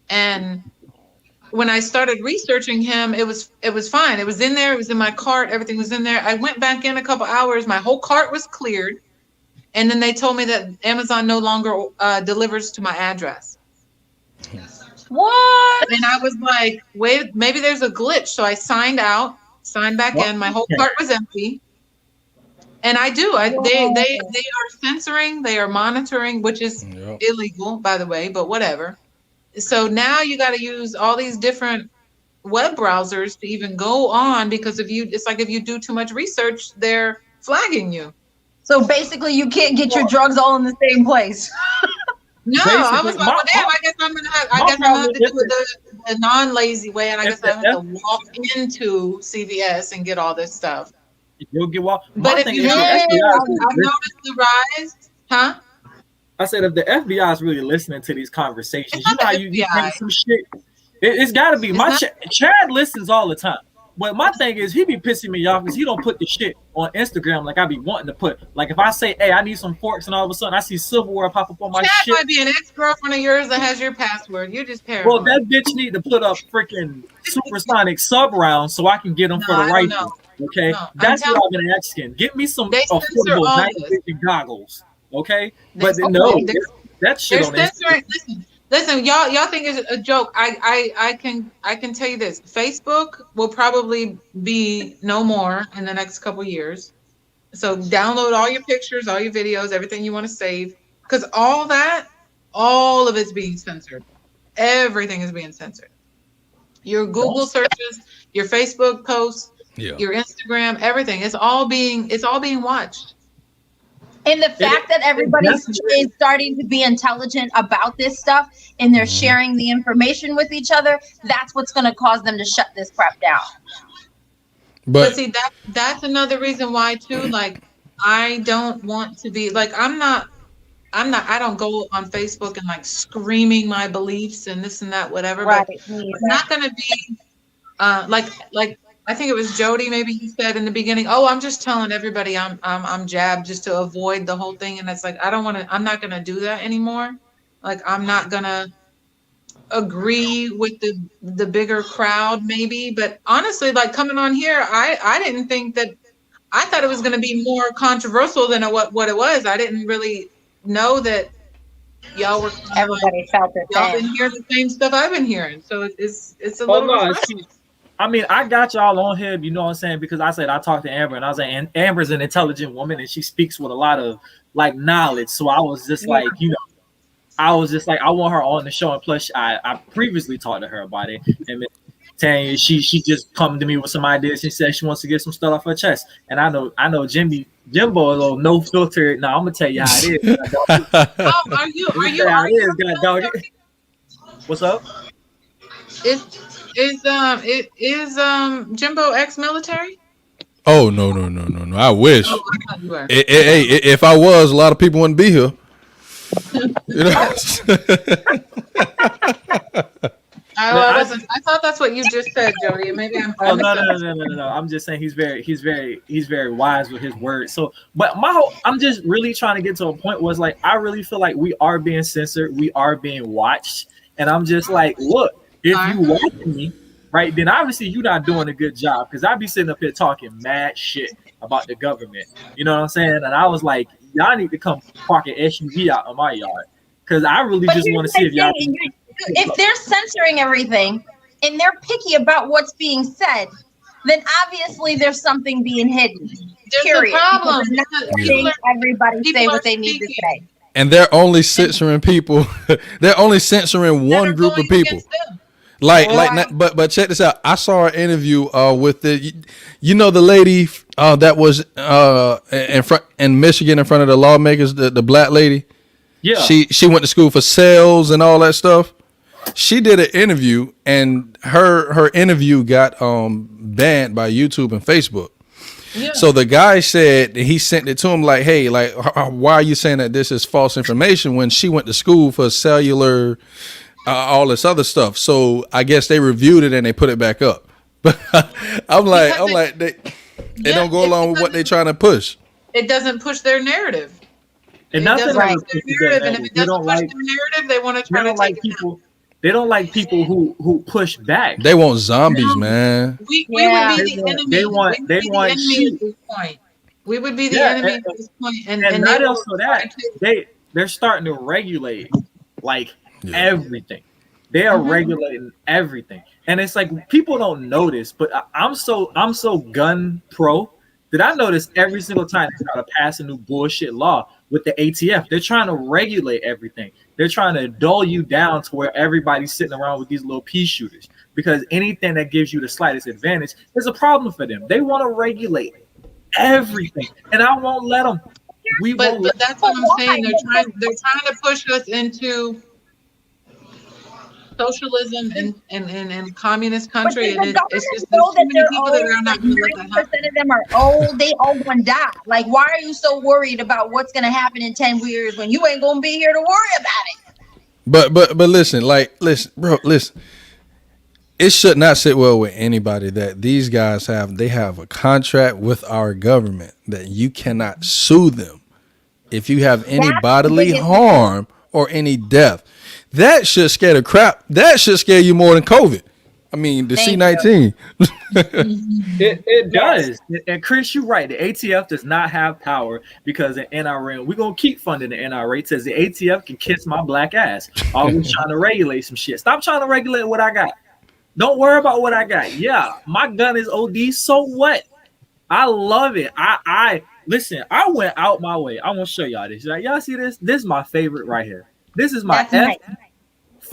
And when I started researching him, it was fine. It was in there. It was in my cart. Everything was in there. I went back in a couple hours. My whole cart was cleared. And then they told me that Amazon no longer delivers to my address. What? And I was like, wait, maybe there's a glitch. So I signed out, signed back in. My whole cart was empty. And I do. They are censoring. They are monitoring, which is Yep. illegal, by the way, but whatever. So now you got to use all these different web browsers to even go on because it's like if you do too much research, they're flagging you. So basically, you can't get your drugs all in the same place. No, I was like, well, damn, I guess I'm gonna have to do it the non-lazy way, and I guess I have to walk into CVS and get all this stuff. You'll get walk. But if you I've noticed the rise, huh? I said, if the FBI is really listening to these conversations, you know how you FBI. think some shit. It's got to be. Chad listens all the time. But my thing is, he be pissing me off because he don't put the shit on Instagram like I be wanting to put. Like if I say, "Hey, I need some forks," and all of a sudden I see silverware pop up on my Chad shit. might be an ex-girlfriend of yours that has your password. You're just paranoid. Well, that bitch need to put up freaking supersonic sub rounds so I can get them for the right. Okay, No, that's what I've been asking. Get me some affordable night vision goggles. Okay, but no, that shit on censoring. Listen, y'all think it's a joke. I can tell you this. Facebook will probably be no more in the next couple years. So download all your pictures, all your videos, everything you want to save, because all of it's being censored. Everything is being censored. Your Google searches, your Facebook posts, your Instagram, everything. It's all being watched. And the fact that everybody is starting to be intelligent about this stuff and they're sharing the information with each other, that's what's going to cause them to shut this crap down. But see, that's another reason why too. Like, I don't want to be like, I don't go on Facebook and like screaming my beliefs and this and that, whatever. Right. But I'm not going to be like I think it was Jody, maybe you said in the beginning, oh, I'm just telling everybody I'm jabbed just to avoid the whole thing. And it's like, I'm not going to do that anymore. Like, I'm not going to agree with the bigger crowd maybe. But honestly, like coming on here, I didn't think that, I thought it was going to be more controversial than what it was. I didn't really know that y'all were, everybody felt it. Y'all been hearing the same stuff I've been hearing. So it's a little refreshing. I mean, I got y'all on here, you know what I'm saying? Because I said I talked to Amber, and I was like, and Amber's an intelligent woman, and she speaks with a lot of like knowledge. So I was just like, you know, I was just like, I want her on the show. And plus, I previously talked to her about it, and Tanya, she just come to me with some ideas. She said she wants to get some stuff off her chest, and I know Jimbo a little no filter. Now I'm gonna tell you how it is. Are you? What's up? Is Jimbo ex-military? Oh no! I wish. Oh, I thought you were. If I was, a lot of people wouldn't be here. You know? I thought that's what you just said, Jody. Maybe I'm. Oh no! I'm just saying he's very wise with his words. So, but I'm just really trying to get to a point where it's like I really feel like we are being censored, we are being watched, and I'm just like, look. If you watching me, right, then obviously you're not doing a good job because I be sitting up here talking mad shit about the government. You know what I'm saying? And I was like, y'all need to come park an SUV out of my yard because I really just want to see if y'all. If they're censoring everything and they're picky about what's being said, then obviously there's something being hidden. There's a problem. Everybody say what they need to say. And they're only censoring people. They're only censoring one group of people. But check this out. I saw an interview with the lady that was in Michigan in front of the lawmakers, the black lady. Yeah. She went to school for sales and all that stuff. She did an interview, and her interview got banned by YouTube and Facebook. Yeah. So the guy said he sent it to him like, hey, like, why are you saying that this is false information when she went to school for cellular, all this other stuff? So I guess they reviewed it and they put it back up. But I'm like, they don't go along with what they're trying to push. It doesn't push their narrative. And nothing push their narrative. And if it doesn't push their narrative, they want to try to take it down. They don't like people who push back. They want zombies, man. We would be the enemy. They want sheep. At this point. We would be the enemy at this point. And not also that, they're starting to regulate like everything. They are regulating everything. And it's like people don't notice, but I'm so gun pro that I notice every single time they try to pass a new bullshit law with the ATF. They're trying to regulate everything. They're trying to dull you down to where everybody's sitting around with these little pea shooters because anything that gives you the slightest advantage is a problem for them. They want to regulate everything, and I won't let them. But that's what I'm saying. They're trying to push us into socialism and communist country, and it's just there's too many people that are not going to let that happen. 90% of them are old. They all going to die. Like, why are you so worried about what's going to happen in 10 years when you ain't going to be here to worry about it? But listen, bro. It should not sit well with anybody that these guys have a contract with our government that you cannot sue them if you have any bodily harm or any death. That should scare the crap. That should scare you more than COVID. I mean, the C-19. It does. And Chris, you're right. The ATF does not have power because the NRA, we're going to keep funding the NRA. It says the ATF can kiss my black ass. Always trying to regulate some shit. Stop trying to regulate what I got. Don't worry about what I got. Yeah, my gun is OD. So what? I love it. Listen, I went out my way. I want to show y'all this. Like, y'all see this? This is my favorite right here. This is my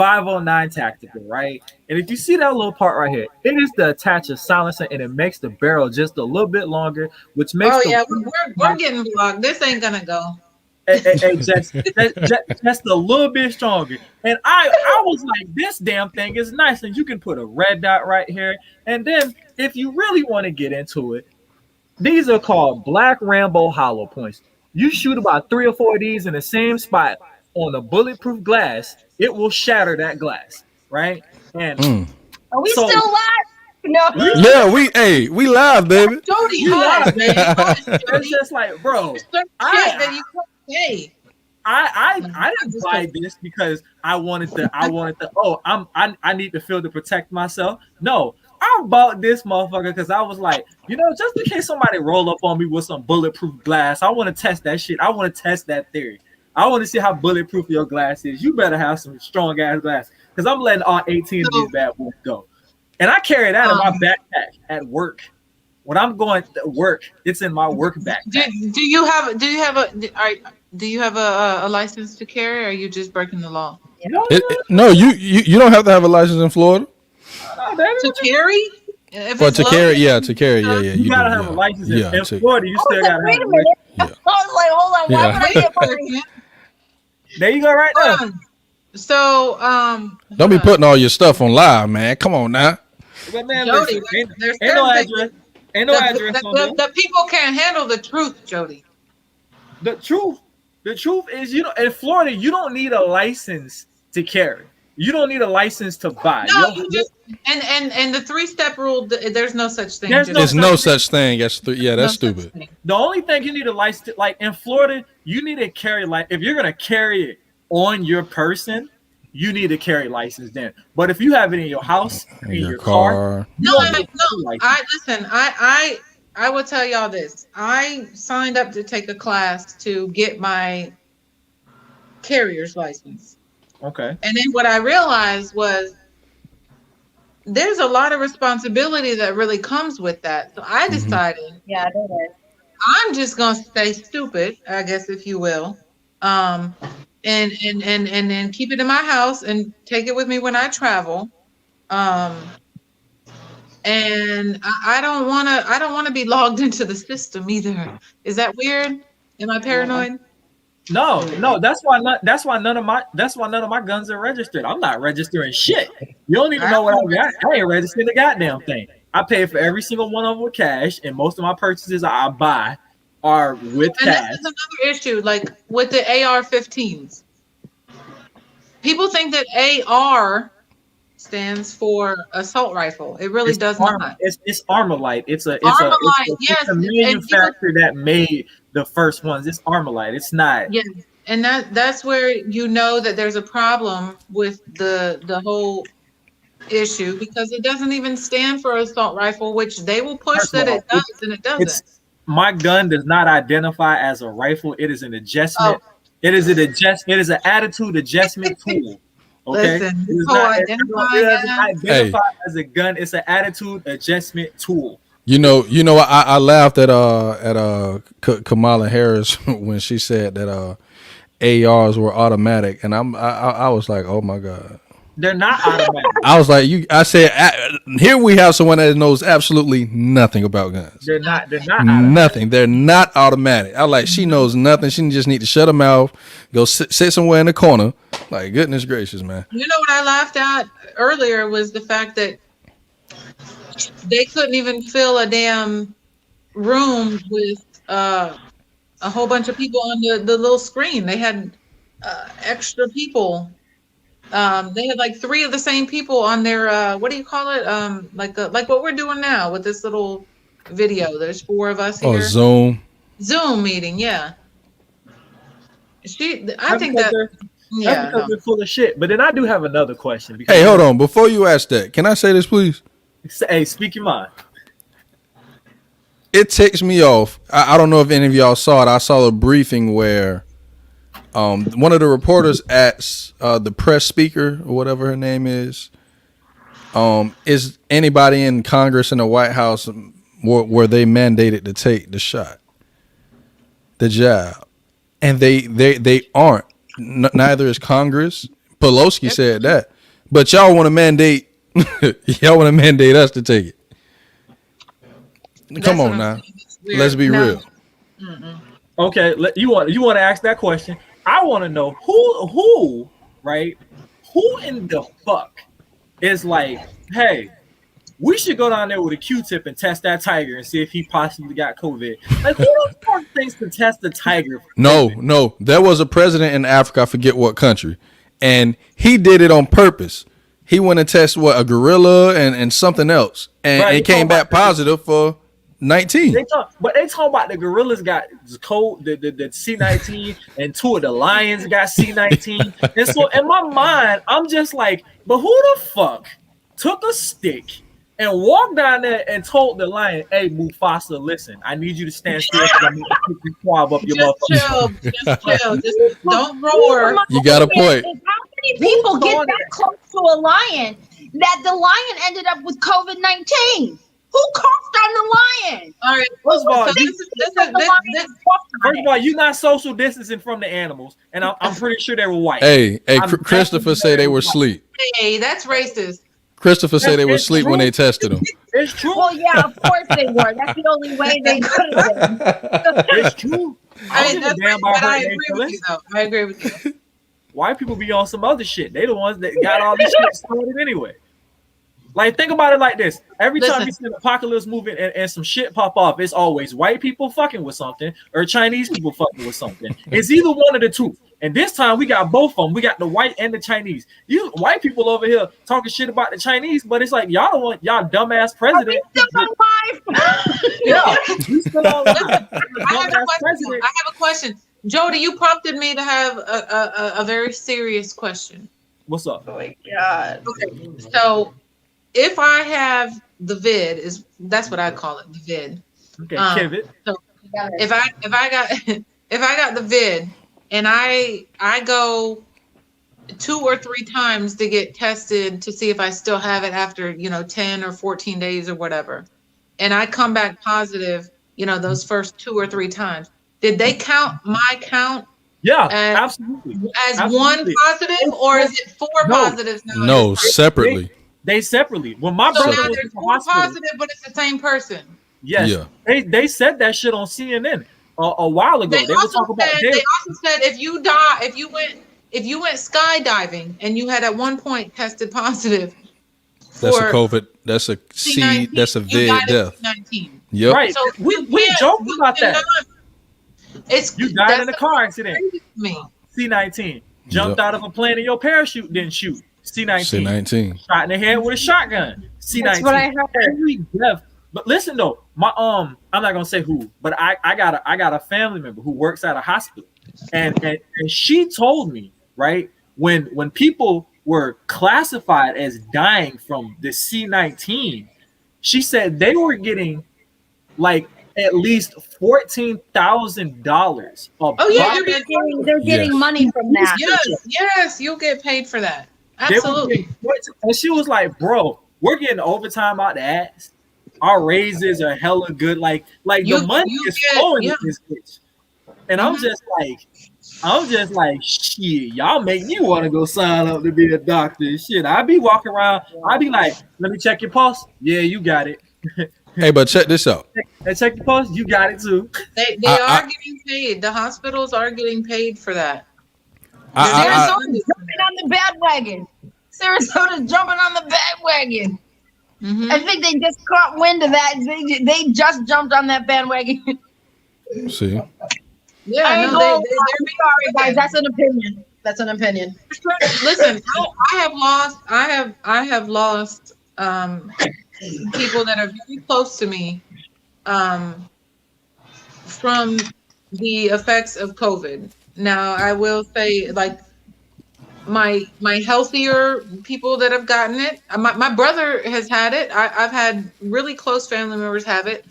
509 tactical, right? And if you see that little part right here, it is to attach a silencer, and it makes the barrel just a little bit longer, which makes Oh the yeah, we're getting blocked. This ain't gonna go. just a little bit stronger. And I was like, this damn thing is nice, and you can put a red dot right here. And then if you really want to get into it, these are called black Rambo hollow points. You shoot about 3 or 4 of these in the same spot on a bulletproof glass, it will shatter that glass, right? And Are we so- still live? No. Yeah, we live, baby. Jody, You hold on, man. it's just like, bro, Shit that you can't say. I didn't buy this because I wanted to. I need the field to protect myself. No, I bought this motherfucker because I was like, just in case somebody roll up on me with some bulletproof glass, I want to test that shit. I want to test that theory. I want to see how bulletproof your glass is. You better have some strong ass glass because I'm letting all 18 of these bad boys go. And I carry that in my backpack at work. When I'm going to work, it's in my work backpack. Do you have a license to carry, or are you just breaking the law? No, you don't have to have a license in Florida. To carry? Or to carry, yeah. You gotta have a license in Florida. You still gotta have a license. I was like, hold on, why would I get one? There you go, right there. So, Don't be putting all your stuff on live, man. Come on now. But man, Jody, listen, there's ain't no certain address. Ain't no address on there. The people can't handle the truth, Jody. The truth is, in Florida, you don't need a license to carry. You don't need a license to buy. No, you just and the 3-step rule. There's no such thing. There's no such thing as that's stupid. The only thing you need a license, like in Florida, you need to carry if you're gonna carry it on your person, you need to carry license then. But if you have it in your house, in your car, I will tell y'all this. I signed up to take a class to get my carrier's license. Okay. And then what I realized was there's a lot of responsibility that really comes with that. So I decided, I'm just gonna stay stupid, I guess, if you will, and then keep it in my house and take it with me when I travel. And I don't wanna be logged into the system either. Is that weird? Am I paranoid? No, that's why none of my guns are registered. I'm not registering shit. You don't even know what I got. I ain't registering the goddamn thing. I pay for every single one of them with cash, and most of my purchases I buy are with cash. This is another issue, like with the AR-15s. People think that AR stands for assault rifle. It really does not. It's Armalite. It's a manufacturer that made the first ones. It's Armalite. It's not. Yeah, and that's where you know that there's a problem with the whole issue, because it doesn't even stand for assault rifle, which they will push that it does, and it doesn't. My gun does not identify as a rifle. It is an adjustment. It is an attitude adjustment tool. Okay, Listen, it doesn't identify as a gun. It's an attitude adjustment tool. I laughed at Kamala Harris when she said that ARs were automatic, and I was like, oh my god, they're not automatic. I was like, here we have someone that knows absolutely nothing about guns. They're not nothing. They're not automatic. I like, she knows nothing. She just need to shut her mouth, go sit somewhere in the corner. Like, goodness gracious, man. You know what I laughed at earlier was the fact that they couldn't even fill a damn room with a whole bunch of people on the little screen. They had extra people. They had like 3 of the same people on their what do you call it? Like what we're doing now with this little video. There's 4 of us here. Oh, Zoom meeting, yeah. Because they're full of shit. But then I do have another question. Hey, hold on. Before you ask that, can I say this, please? Hey, speak your mind. It ticks me off. I don't know if any of y'all saw it. I saw a briefing where one of the reporters asks the press speaker, or whatever her name is anybody in Congress and the White House were they mandated to take the shot, the jab? And they aren't. Neither is Congress. Pelosi said that. But y'all want to mandate us to take it. That's Come what on I'm now. saying. It's weird. Let's be No. real. Okay, you want to ask that question? I want to know who, right? Who in the fuck is like, hey, we should go down there with a Q-tip and test that tiger and see if he possibly got COVID. Like, who the fuck thinks to test the tiger? For COVID? No. There was a president in Africa, I forget what country, and he did it on purpose. He went and tested a gorilla and something else, and Right, it came back positive for 19. They talk about the gorillas got cold, the C19, and 2 of the lions got C19. And so in my mind, I'm just like, but who the fuck took a stick and walked down there and told the lion, "Hey, Mufasa, listen, I need you to stand still because I'm going to pick the swab up your motherfucker." Just chill. Just don't roar. You got a point. How many people get that close to a lion that the lion ended up with COVID-19? Who coughed on the lion? All right. First of all, So first of all, you're not social distancing from the animals, and I'm pretty sure they were white. Hey, Christopher say they were asleep. Hey, that's racist. Christopher say they were asleep when they tested them. It's true. Well, yeah, of course they were. That's the only way they could have been. It's true. I mean, I agree with you, though. I agree with you. White people be on some other shit. They the ones that got all this shit started anyway. Like, think about it like this. Every time you see an apocalypse movie and some shit pop off, it's always white people fucking with something or Chinese people fucking with something. It's either one of the two. And this time we got both of them. We got the white and the Chinese. You white people over here talking shit about the Chinese, but it's like y'all don't want y'all dumbass president. Still alive? Yeah, you still alive. I have a question. Jody, you prompted me to have a very serious question. What's up? Oh my God. Okay, so if I have the vid, that's what I call it, the vid. Okay, Kevin. So if I got the vid and I go 2 or 3 times to get tested to see if I still have it after 10 or 14 days or whatever, and I come back positive, those first 2 or 3 times, did they count my count? Yeah, absolutely. As one positive, or is it 4 positives now? No, separately. They separately. When my So brother now was there's in the 4 hospital, positive, but it's the same person. yes, Yeah. they said that shit on CNN a while ago. They They were also talking about said if you went skydiving and you had at one point tested positive That's a for COVID. That's a C. That's a you vid died of death. C-19. Yep. right. So we joked about that. You died that's in a car accident. crazy to me. C19 jumped Yep. out of a plane and your parachute didn't shoot. C19 C19. shot in the head with a shotgun. C19. That's what I heard. Every death. But listen though, my I'm not gonna say who, but I got a family member who works at a hospital, and she told me, right, when people were classified as dying from the C19, she said they were getting like at least $14,000. Oh yeah, They're getting Yes. money from that. yes, you'll get paid for that. They were Absolutely. getting- and she was like, "Bro, we're getting overtime out the ass. Our raises are hella good. Like the money is flowing in this bitch." And I'm just like, shit, y'all make me want to go sign up to be a doctor. Shit, I be walking around. I be like, let me check your pulse. Yeah, you got it. Hey, but check this out. And check your pulse. You got it too. They are getting paid. The hospitals are getting paid for that. Sarasota's jumping on the bandwagon. Sarasota's jumping on the bandwagon. Mm-hmm. I think they just caught wind of that. They just jumped on that bandwagon. See. Yeah, I no, know. they're I'm sorry, guys. That's an opinion. That's an opinion. Listen, I have lost people that are very close to me from the effects of COVID. Now, I will say, like, my healthier people that have gotten it, my brother has had it. I've had really close family members have it.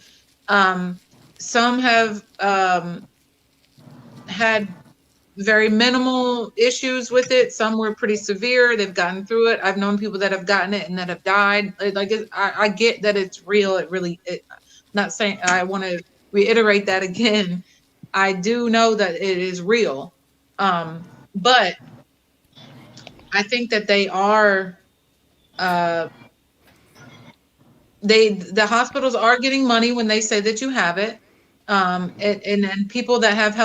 Some have had very minimal issues with it. Some were pretty severe. They've gotten through it. I've known people that have gotten it and that have died. I get that it's real. Not saying, I want to reiterate that again. I do know that it is real. But I think that they are. The hospitals are getting money when they say that you have it, and then people that have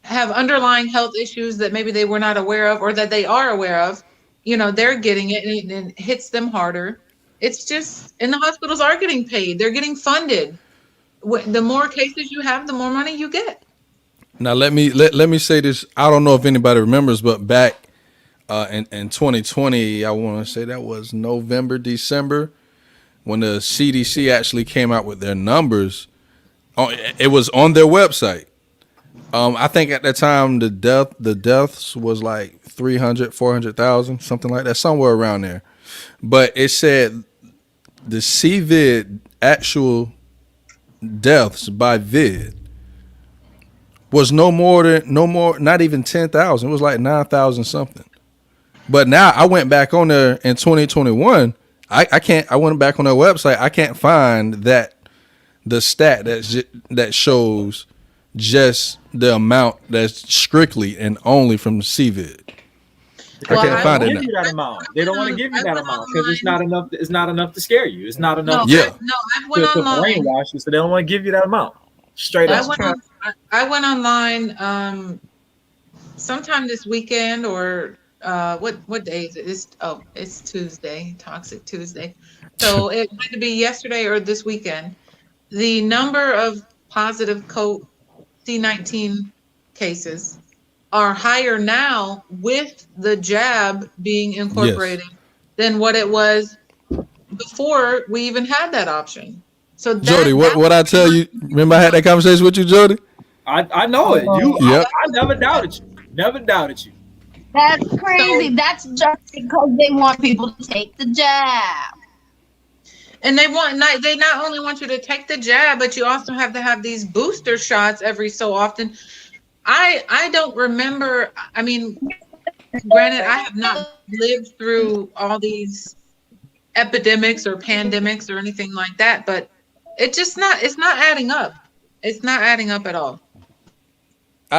have underlying health issues that maybe they were not aware of or that they are aware of, they're getting it and it hits them harder. It's just, and the hospitals are getting paid. They're getting funded. The more cases you have, the more money you get. Now let me say this. I don't know if anybody remembers, but back in 2020, I want to say that was November, December, when the CDC actually came out with their numbers. It was on their website. I think at that time the deaths was like 300, 400,000, something like that, somewhere around there. But it said the CVID actual deaths by vid was not even 10,000. It was like 9,000 something. But now I went back on there in 2021. I went back on their website. I can't find the stat that shows just the amount that's strictly and only from CVID. I can't find it. Give you that amount. They don't want to give you that amount because it's not enough. It's not enough to scare you. It's not enough. No, To I went online. Brainwash you, so they don't want to give you that amount. Straight up. I went online sometime this weekend or what day is it? It's Tuesday, Toxic Tuesday. So it had to be yesterday or this weekend. The number of positive C-19 cases are higher now with the jab being incorporated than what it was before we even had that option. So Jody, what I tell you? Remember I had that conversation with you, Jody? I know it. I never doubted you. Never doubted you. That's crazy. That's just because they want people to take the jab. And they not only want you to take the jab, but you also have to have these booster shots every so often. I don't remember. I mean, granted, I have not lived through all these epidemics or pandemics or anything like that, but it's not adding up. It's not adding up at all.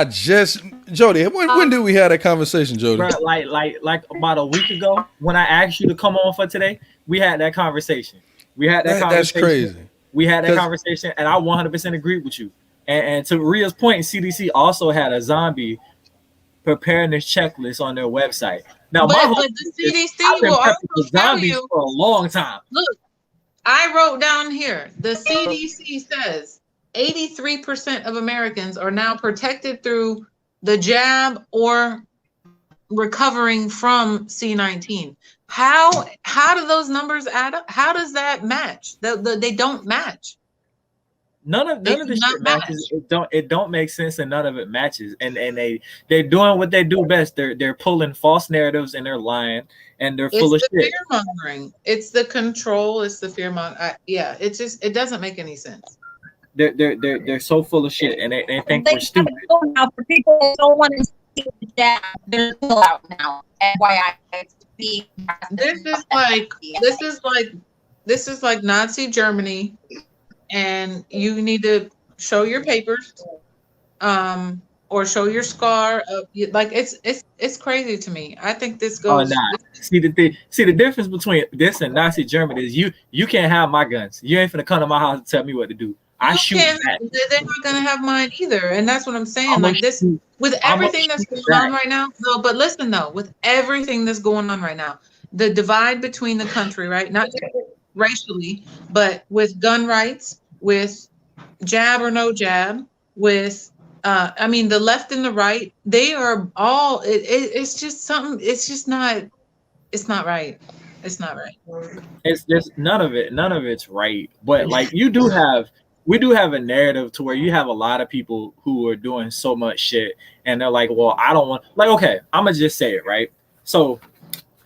Jody, when did we have that conversation, Jody? Bro, like about a week ago when I asked you to come on for today, we had that conversation. That's crazy. We had that conversation, and I 100% agree with you. And to Ria's point, CDC also had a zombie preparedness checklist on their website. Now, but the CDC will also tell you for a long time. Look, I wrote down here. The CDC says 83% of Americans are now protected through the jab or recovering from C-19. How do those numbers add up? How does that match? They don't match. None of the shit matches. It don't make sense, and none of it matches. And they're doing what they do best. They're pulling false narratives and they're lying and they're full of shit. It's the fear mongering. It's the control. It's the fear mongering. Yeah, it doesn't make any sense. They're so full of shit, and they think we're stupid. Now for people who don't want to see the jab, they're still out now. FYI, this is like Nazi Germany. And you need to show your papers, or show your scar. Like it's crazy to me. I think this goes. Oh, nah. See the difference between this and Nazi Germany is you can't have my guns. You ain't finna come to my house and tell me what to do. I shoot back. They're not gonna have mine either, and that's what I'm saying. Like this, with everything that's going on right now. No, but listen though, with everything that's going on right now, the divide between the country, right? Not just racially, but with gun rights, with jab or no jab, with I mean the left and the right, they are all it's just something, it's not right. It's not right. It's just none of it's right. But like we do have a narrative to where you have a lot of people who are doing so much shit and they're like, well, I don't want, like, okay, I'm gonna just say it, right? So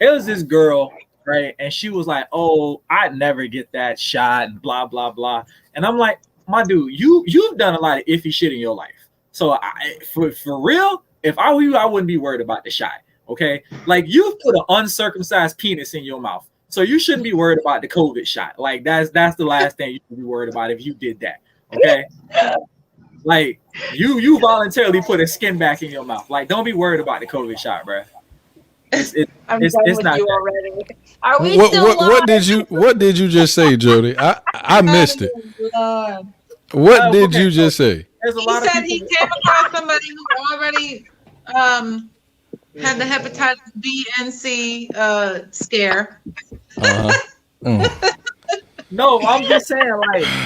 it was this girl, right? And she was like, oh, I'd never get that shot and blah, blah, blah. And I'm like, my dude, you've done a lot of iffy shit in your life. So for real, if I were you, I wouldn't be worried about the shot. Okay. Like you've put an uncircumcised penis in your mouth. So you shouldn't be worried about the COVID shot. Like that's the last thing you should be worried about if you did that. Okay. Like you voluntarily put a skin back in your mouth. Like don't be worried about the COVID shot, bro. I'm it's done it's with not you that. already. Are we What still what live? what did you just say, Jody? I missed it. Lord. What did Okay, you so just say? there's a He lot of said people. he came across somebody who already had the hepatitis B and C scare. Uh-huh. Mm. No, I'm just saying,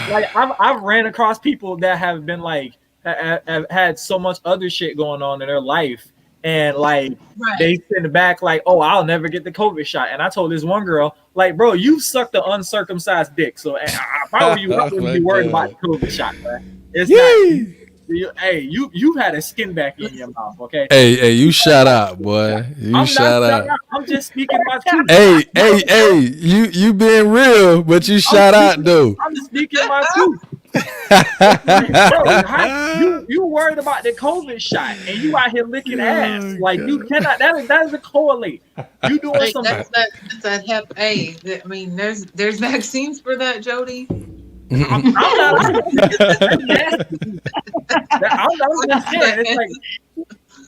like I've ran across people that have been like have had so much other shit going on in their life, and like Right. they sitting back like, oh, I'll never get the COVID shot. And I told this one girl, like, bro, you sucked the uncircumcised dick, so if I were you, I Oh wouldn't my be worried God. about the COVID shot, man. It's not. Yee. You've had a skin back in your mouth, okay? Hey, you shout out, boy. You I'm not. shout out. I'm just speaking my truth. Hey, you being real, but you shout out though. I'm just speaking my truth. Bro, you worried about the COVID shot and you out here licking ass. Oh, Like you God. cannot. That doesn't correlate. You doing Like some. that's that Hep A. I mean, there's vaccines for that, Jody. I'm not. That's nasty. I'm just saying.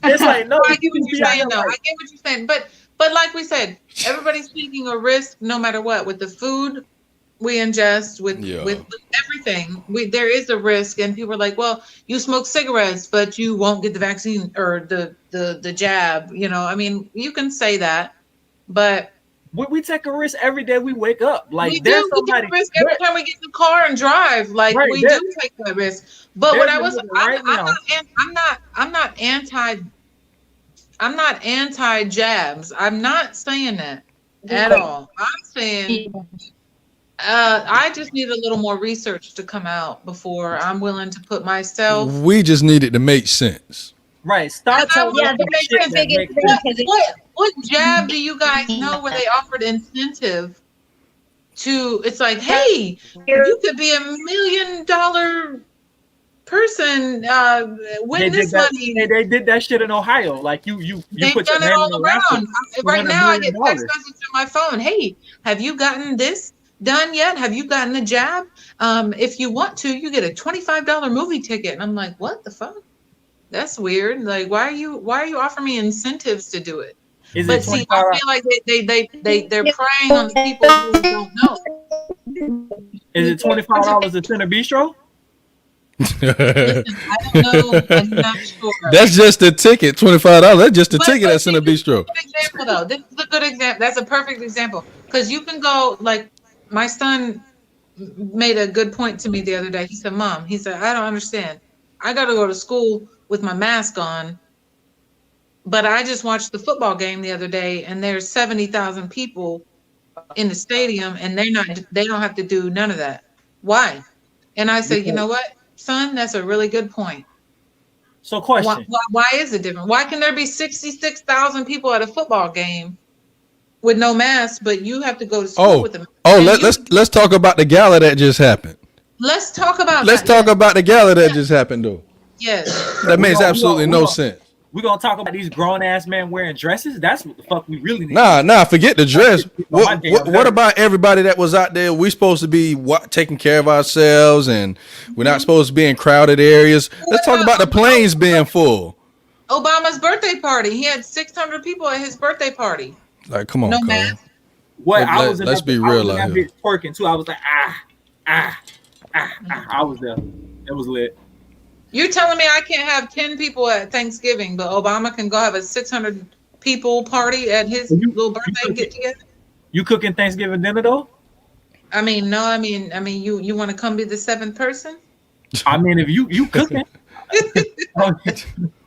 It's like no. I get what you're saying, though. Like, I get what you're saying, but like we said, everybody's taking a risk no matter what with the food we ingest, with everything. There is a risk, and people are like, well, you smoke cigarettes, but you won't get the vaccine or the jab. You know, I mean, you can say that, but we take a risk every day we wake up. Like we there's do somebody. take a risk every time we get in the car and drive. Like Right, we do take that risk. But what I was, I'm not anti jabs. I'm not saying that at all. I'm saying I just need a little more research to come out before I'm willing to put myself. We just need it to make sense. Right. Stop telling Yeah, us the shit that biggest makes thing, sense. 'cause it- What jab do you guys know where they offered incentive to? It's like, hey, you could be $1 million person. Win this money. They did that shit in Ohio. Like you They've put your done it name all in the raffle. around. Right now, I get text messages on my phone. Hey, have you gotten this done yet? Have you gotten the jab? If you want to, you get a $25 movie ticket. And I'm like, what the fuck? That's weird. Like, why are you offering me incentives to do it? But see, I feel like they're preying on the people who don't know. Is it $25 at Center Bistro? Listen, I don't know. I'm not sure. That's just a ticket, $25. That's just a ticket at Center Bistro. This is a good example, though. This is a good example. That's a perfect example because you can go. Like my son made a good point to me the other day. He said, "Mom," he said, "I don't understand. I got to go to school with my mask on, but I just watched the football game the other day, and there's 70,000 people in the stadium, and they don't have to do none of that. Why?" And I said, "You know what, son? That's a really good point." So, question: Why is it different? Why can there be 66,000 people at a football game with no mask, but you have to go to school with them? Let's talk about the gala that just happened. Let's talk about the gala that just happened, though. Yes. That makes absolutely no sense. We're gonna talk about these grown ass men wearing dresses. That's what the fuck we really need. Nah, forget the dress. What about everybody that was out there? We supposed to be taking care of ourselves, and we're not supposed to be in crowded areas. Let's talk about the planes being full. Obama's birthday party. He had 600 people at his birthday party. Like, come on, no Cole. mask. Let's be real out here. Twerking too. I was like, I was there. It was lit. You're telling me I can't have 10 people at Thanksgiving, but Obama can go have a 600 people party at his little birthday get together? You cooking Thanksgiving dinner though? I mean, no. I mean, you want to come be the seventh person? I mean, if you cooking,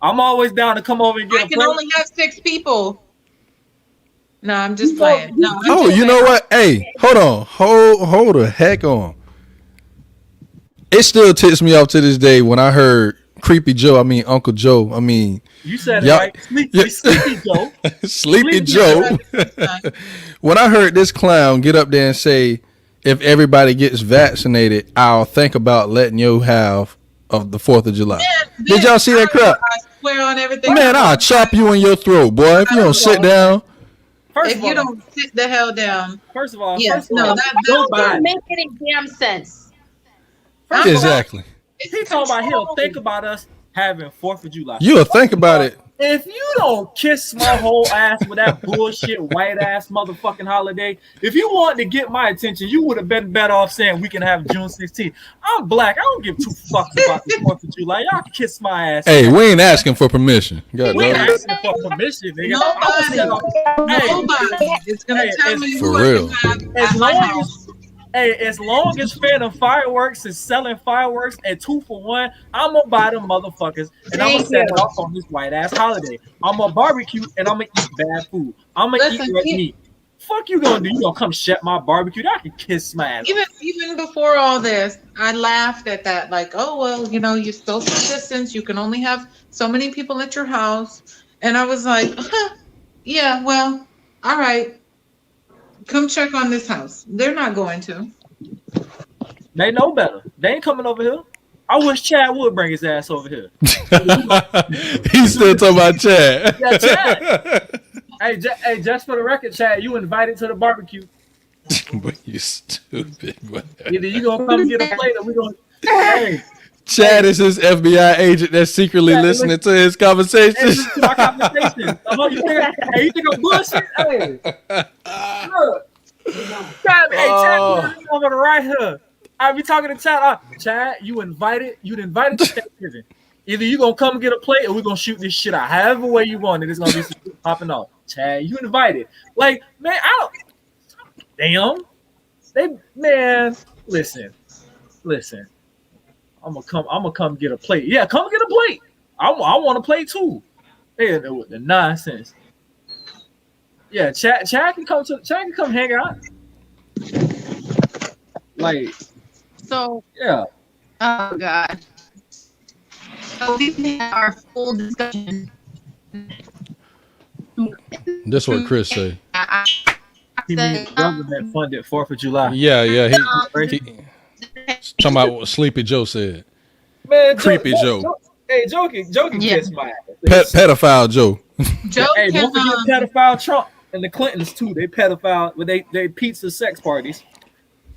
I'm always down to come over and get. I can only have 6 people. No, I'm just playing. No. You know what? Hey, hold on. Hold the heck on. It still ticks me off to this day when I heard Creepy Joe. I mean Uncle Joe. I mean you said it right. Sleepy Joe. Sleepy Joe. When I heard this clown get up there and say, "If everybody gets vaccinated, I'll think about letting you have of the 4th of July." Did y'all see that crap? I swear on everything. Man, I'll chop you in your throat, boy. If you don't sit down. If you don't sit the hell down. First of all, yes, that don't make any damn sense. Exactly. He talking about he'll think about us having 4th of July. You'll think about it. If you don't kiss my whole ass with that bullshit white ass motherfucking holiday, if you wanted to get my attention, you would have been better off saying we can have June 16th. I'm black. I don't give two fucks about the 4th of July. Y'all can kiss my ass. Hey, we ain't asking for permission. God, We ain't dog. asking for permission, nigga. Nobody is gonna tell me for who real. I can have As at my long house. as long as Phantom Fireworks is selling fireworks at 2 for $1, I'm gonna buy them motherfuckers and I'm gonna Thank set it you. off on this white ass holiday. I'm gonna barbecue and I'm gonna eat bad food. I'm gonna eat Listen, red meat. Fuck you gonna do? You gonna come shut my barbecue? I can kiss my ass. Even before all this, I laughed at that. Like, oh well, you social distance. You can only have so many people at your house. And I was like, yeah, well, all right. Come check on this house. They're not going to. They know better. They ain't coming over here. I wish Chad would bring his ass over here. He's still talking about Chad. Yeah, Chad. Hey, just for the record, Chad, you invited to the barbecue. Boy, you stupid. Boy. Either you gonna come get a plate or we gonna. Hey, Chad is his FBI agent that's secretly Yeah, listening to his conversations. listen to my conversation. You think I'm bullshit? Hey, look. Chad, Chad, over the right here. I be talking to Chad. Chad, you invited to Thanksgiving. Either you gonna come get a plate or we gonna shoot this shit out. However way you want it, it's gonna be some shit popping off. Chad, you invited. Like, man, I don't. Damn. Listen. I'm gonna come get a plate. Yeah, come get a plate. I want a plate too. Hey, with the nonsense. Yeah, Chad can come hang out. Like, So, yeah. oh God. So we can have our full discussion. That's what Chris say. He means government funded 4th of July. Yeah. He talking about what Sleepy Joe said. Man, Creepy Joe. Hey, joking, Yeah. kiss my ass. Pedophile Joe. Joe Hey, can, don't forget pedophile Trump and the Clintons too. They pedophile, but they pizza sex parties.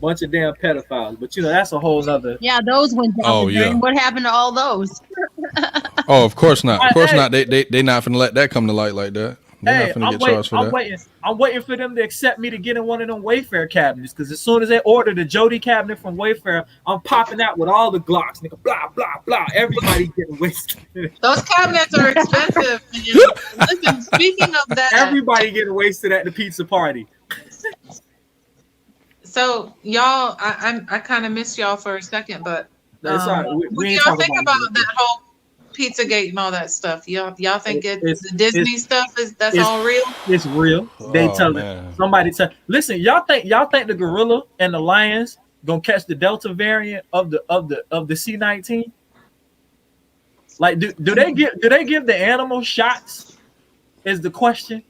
Bunch of damn pedophiles. But that's a whole nother. Yeah, those went down. Oh, yeah. What happened to all those? Oh, of course not. Of course Hey. not. They not finna let that come to light like that. They're Hey, not finna get charged for that. I'm waiting for them to accept me to get in one of them Wayfair cabinets. Because as soon as they order the Jody cabinet from Wayfair, I'm popping out with all the Glocks, nigga. Blah blah blah. Everybody getting wasted. those cabinets are expensive. Listen, speaking of that, Everybody getting wasted at the pizza party. so y'all, I kind of missed y'all for a second, but That's all right. what do ain't y'all talking think about it. that whole Pizzagate and all that stuff? Y'all think It's- the Disney stuff that's all real? It's real. They Oh, tell man. it. Somebody tell. Listen, y'all think the gorilla and the lions gonna catch the Delta variant of the C-19? Like, do they give the animal shots? Is the question.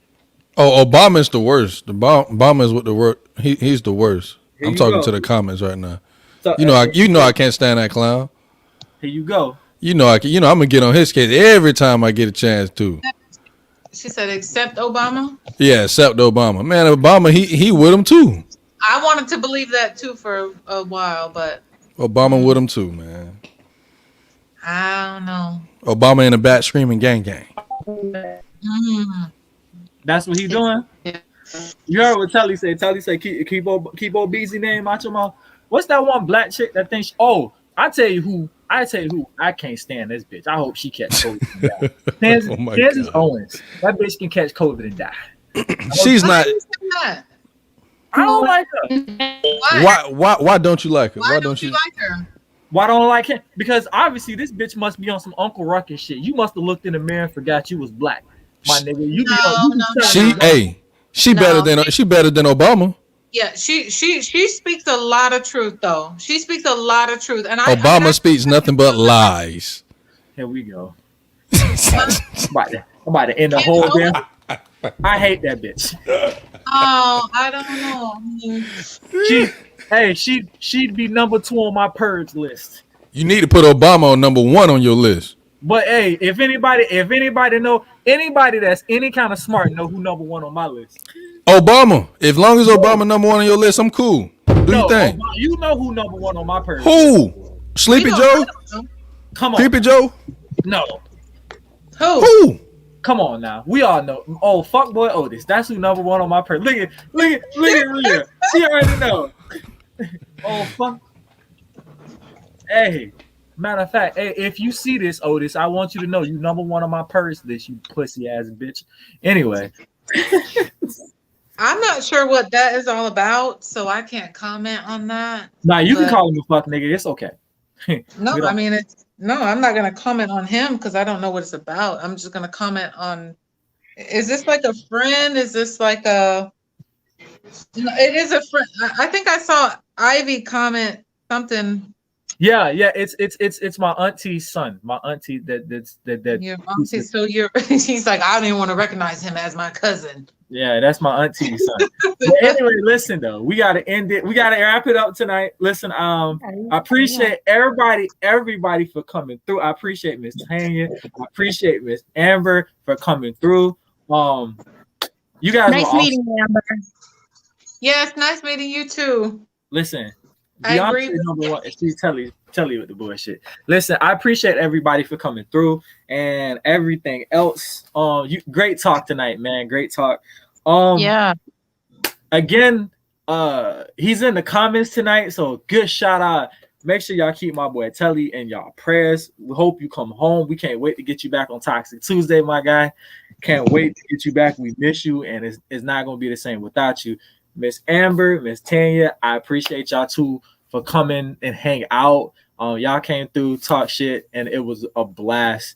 Oh, Obama's the worst. Obama's with the worst. He's the worst. Here I'm you talking go. to the comments right now. So, You know I can't stand that clown. here you go. I'm gonna get on his case every time I get a chance to. She said, except Obama. Yeah, except Obama. Man, Obama, he with him too. I wanted to believe that too for a while, but Obama with him too, man. I don't know. Obama in the bat screaming gang. Mm. That's what he doing. Yeah. You heard what Telly say? Telly say keep old Beezy name out your mouth. What's that one black chick that thinks? Oh, I tell you who. I can't stand this bitch. I hope she catch COVID and die. Oh my Kansas God. Owens. That bitch can catch COVID and die. She's Why not. do you say that? I don't like her. Why don't you like her? Why don't you like her? Why don't I like him? Because obviously this bitch must be on some Uncle Ruckus shit. You must have looked in the mirror and forgot you was black, my nigga. You be No. She No. better than Obama. Yeah, she speaks a lot of truth though. She speaks a lot of truth, and Obama speaks nothing but lies. Here we go. I'm about to end the whole damn. I hate that bitch. Oh, I don't know. She'd be number 2 on my purge list. You need to put Obama on number 1 on your list. But hey, if anybody know anybody that's any kind of smart know who number 1 on my list. Obama. As long as Obama number 1 on your list, I'm cool. Do you think? You know who number 1 on my purge? Who? Sleepy You Joe? don't know. Come on. Creepy Joe? No. Who? Who? Come on now. We all know. Oh, fuck boy Otis. That's who number one on my purse. Look at Rhea. She already know. Oh, fuck. Hey, matter of fact, hey, if you see this, Otis, I want you to know you number one on my purse list, you pussy ass bitch. Anyway. I'm not sure what that is all about, so I can't comment on that. Nah, you can call him a fuck nigga. It's okay. No, I mean, I'm not going to comment on him because I don't know what it's about. I'm just going to comment on, is this like a friend? Is this like a, it is a friend. I think I saw Ivy comment something. Yeah, it's my auntie's son. My auntie that Your auntie, so he's like, I don't even want to recognize him as my cousin. Yeah, that's my auntie's son. But anyway, listen though, we gotta end it. We gotta wrap it up tonight. Listen, I appreciate everybody for coming through. I appreciate Miss Tanya. I appreciate Miss Amber for coming through. You guys Nice meeting you, Amber. Yes, nice meeting you too. Listen, I agree. Number one, she's tell you with the bullshit. Listen, I appreciate everybody for coming through and everything else. Great talk tonight, man. Great talk. Yeah. Again, he's in the comments tonight, so good shout out. Make sure y'all keep my boy Telly in y'all prayers. We hope you come home. We can't wait to get you back on Toxic Tuesday, my guy. Can't wait to get you back. We miss you, and it's not gonna be the same without you. Miss Amber, Miss Tanya, I appreciate y'all too for coming and hang out. Y'all came through, talk shit, and it was a blast.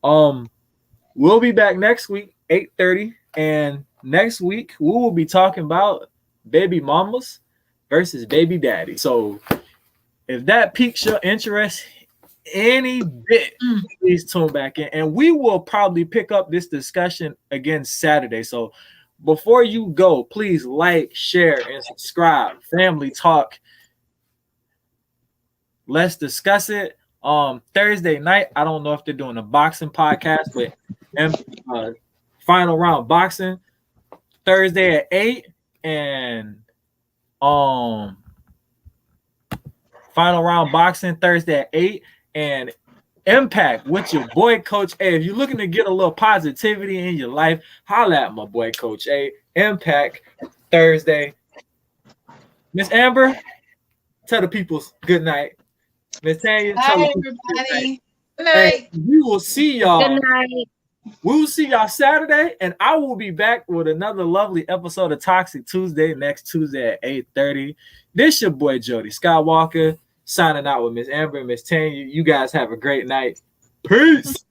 We'll be back next week, 8:30, and next week we will be talking about baby mamas versus baby daddy. So if that piques your interest any bit, please tune back in, and we will probably pick up this discussion again Saturday. So before you go, please like, share, and subscribe. Family Talk. Let's discuss it. Thursday night, I don't know if they're doing a boxing podcast, but final round boxing Thursday at 8, and final round boxing Thursday at 8, and Impact with your boy Coach A. If you're looking to get a little positivity in your life, holla at my boy Coach A. Impact Thursday. Miss Amber, tell the peoples good night. Miss Tanya, tell Hi, the peoples everybody. good night. Good night. We will see y'all. Good night. We will see y'all Saturday, and I will be back with another lovely episode of Toxic Tuesday next Tuesday at 8:30. This your boy Jody Skywalker signing out with Miss Amber and Miss Tanya. You guys have a great night. Peace.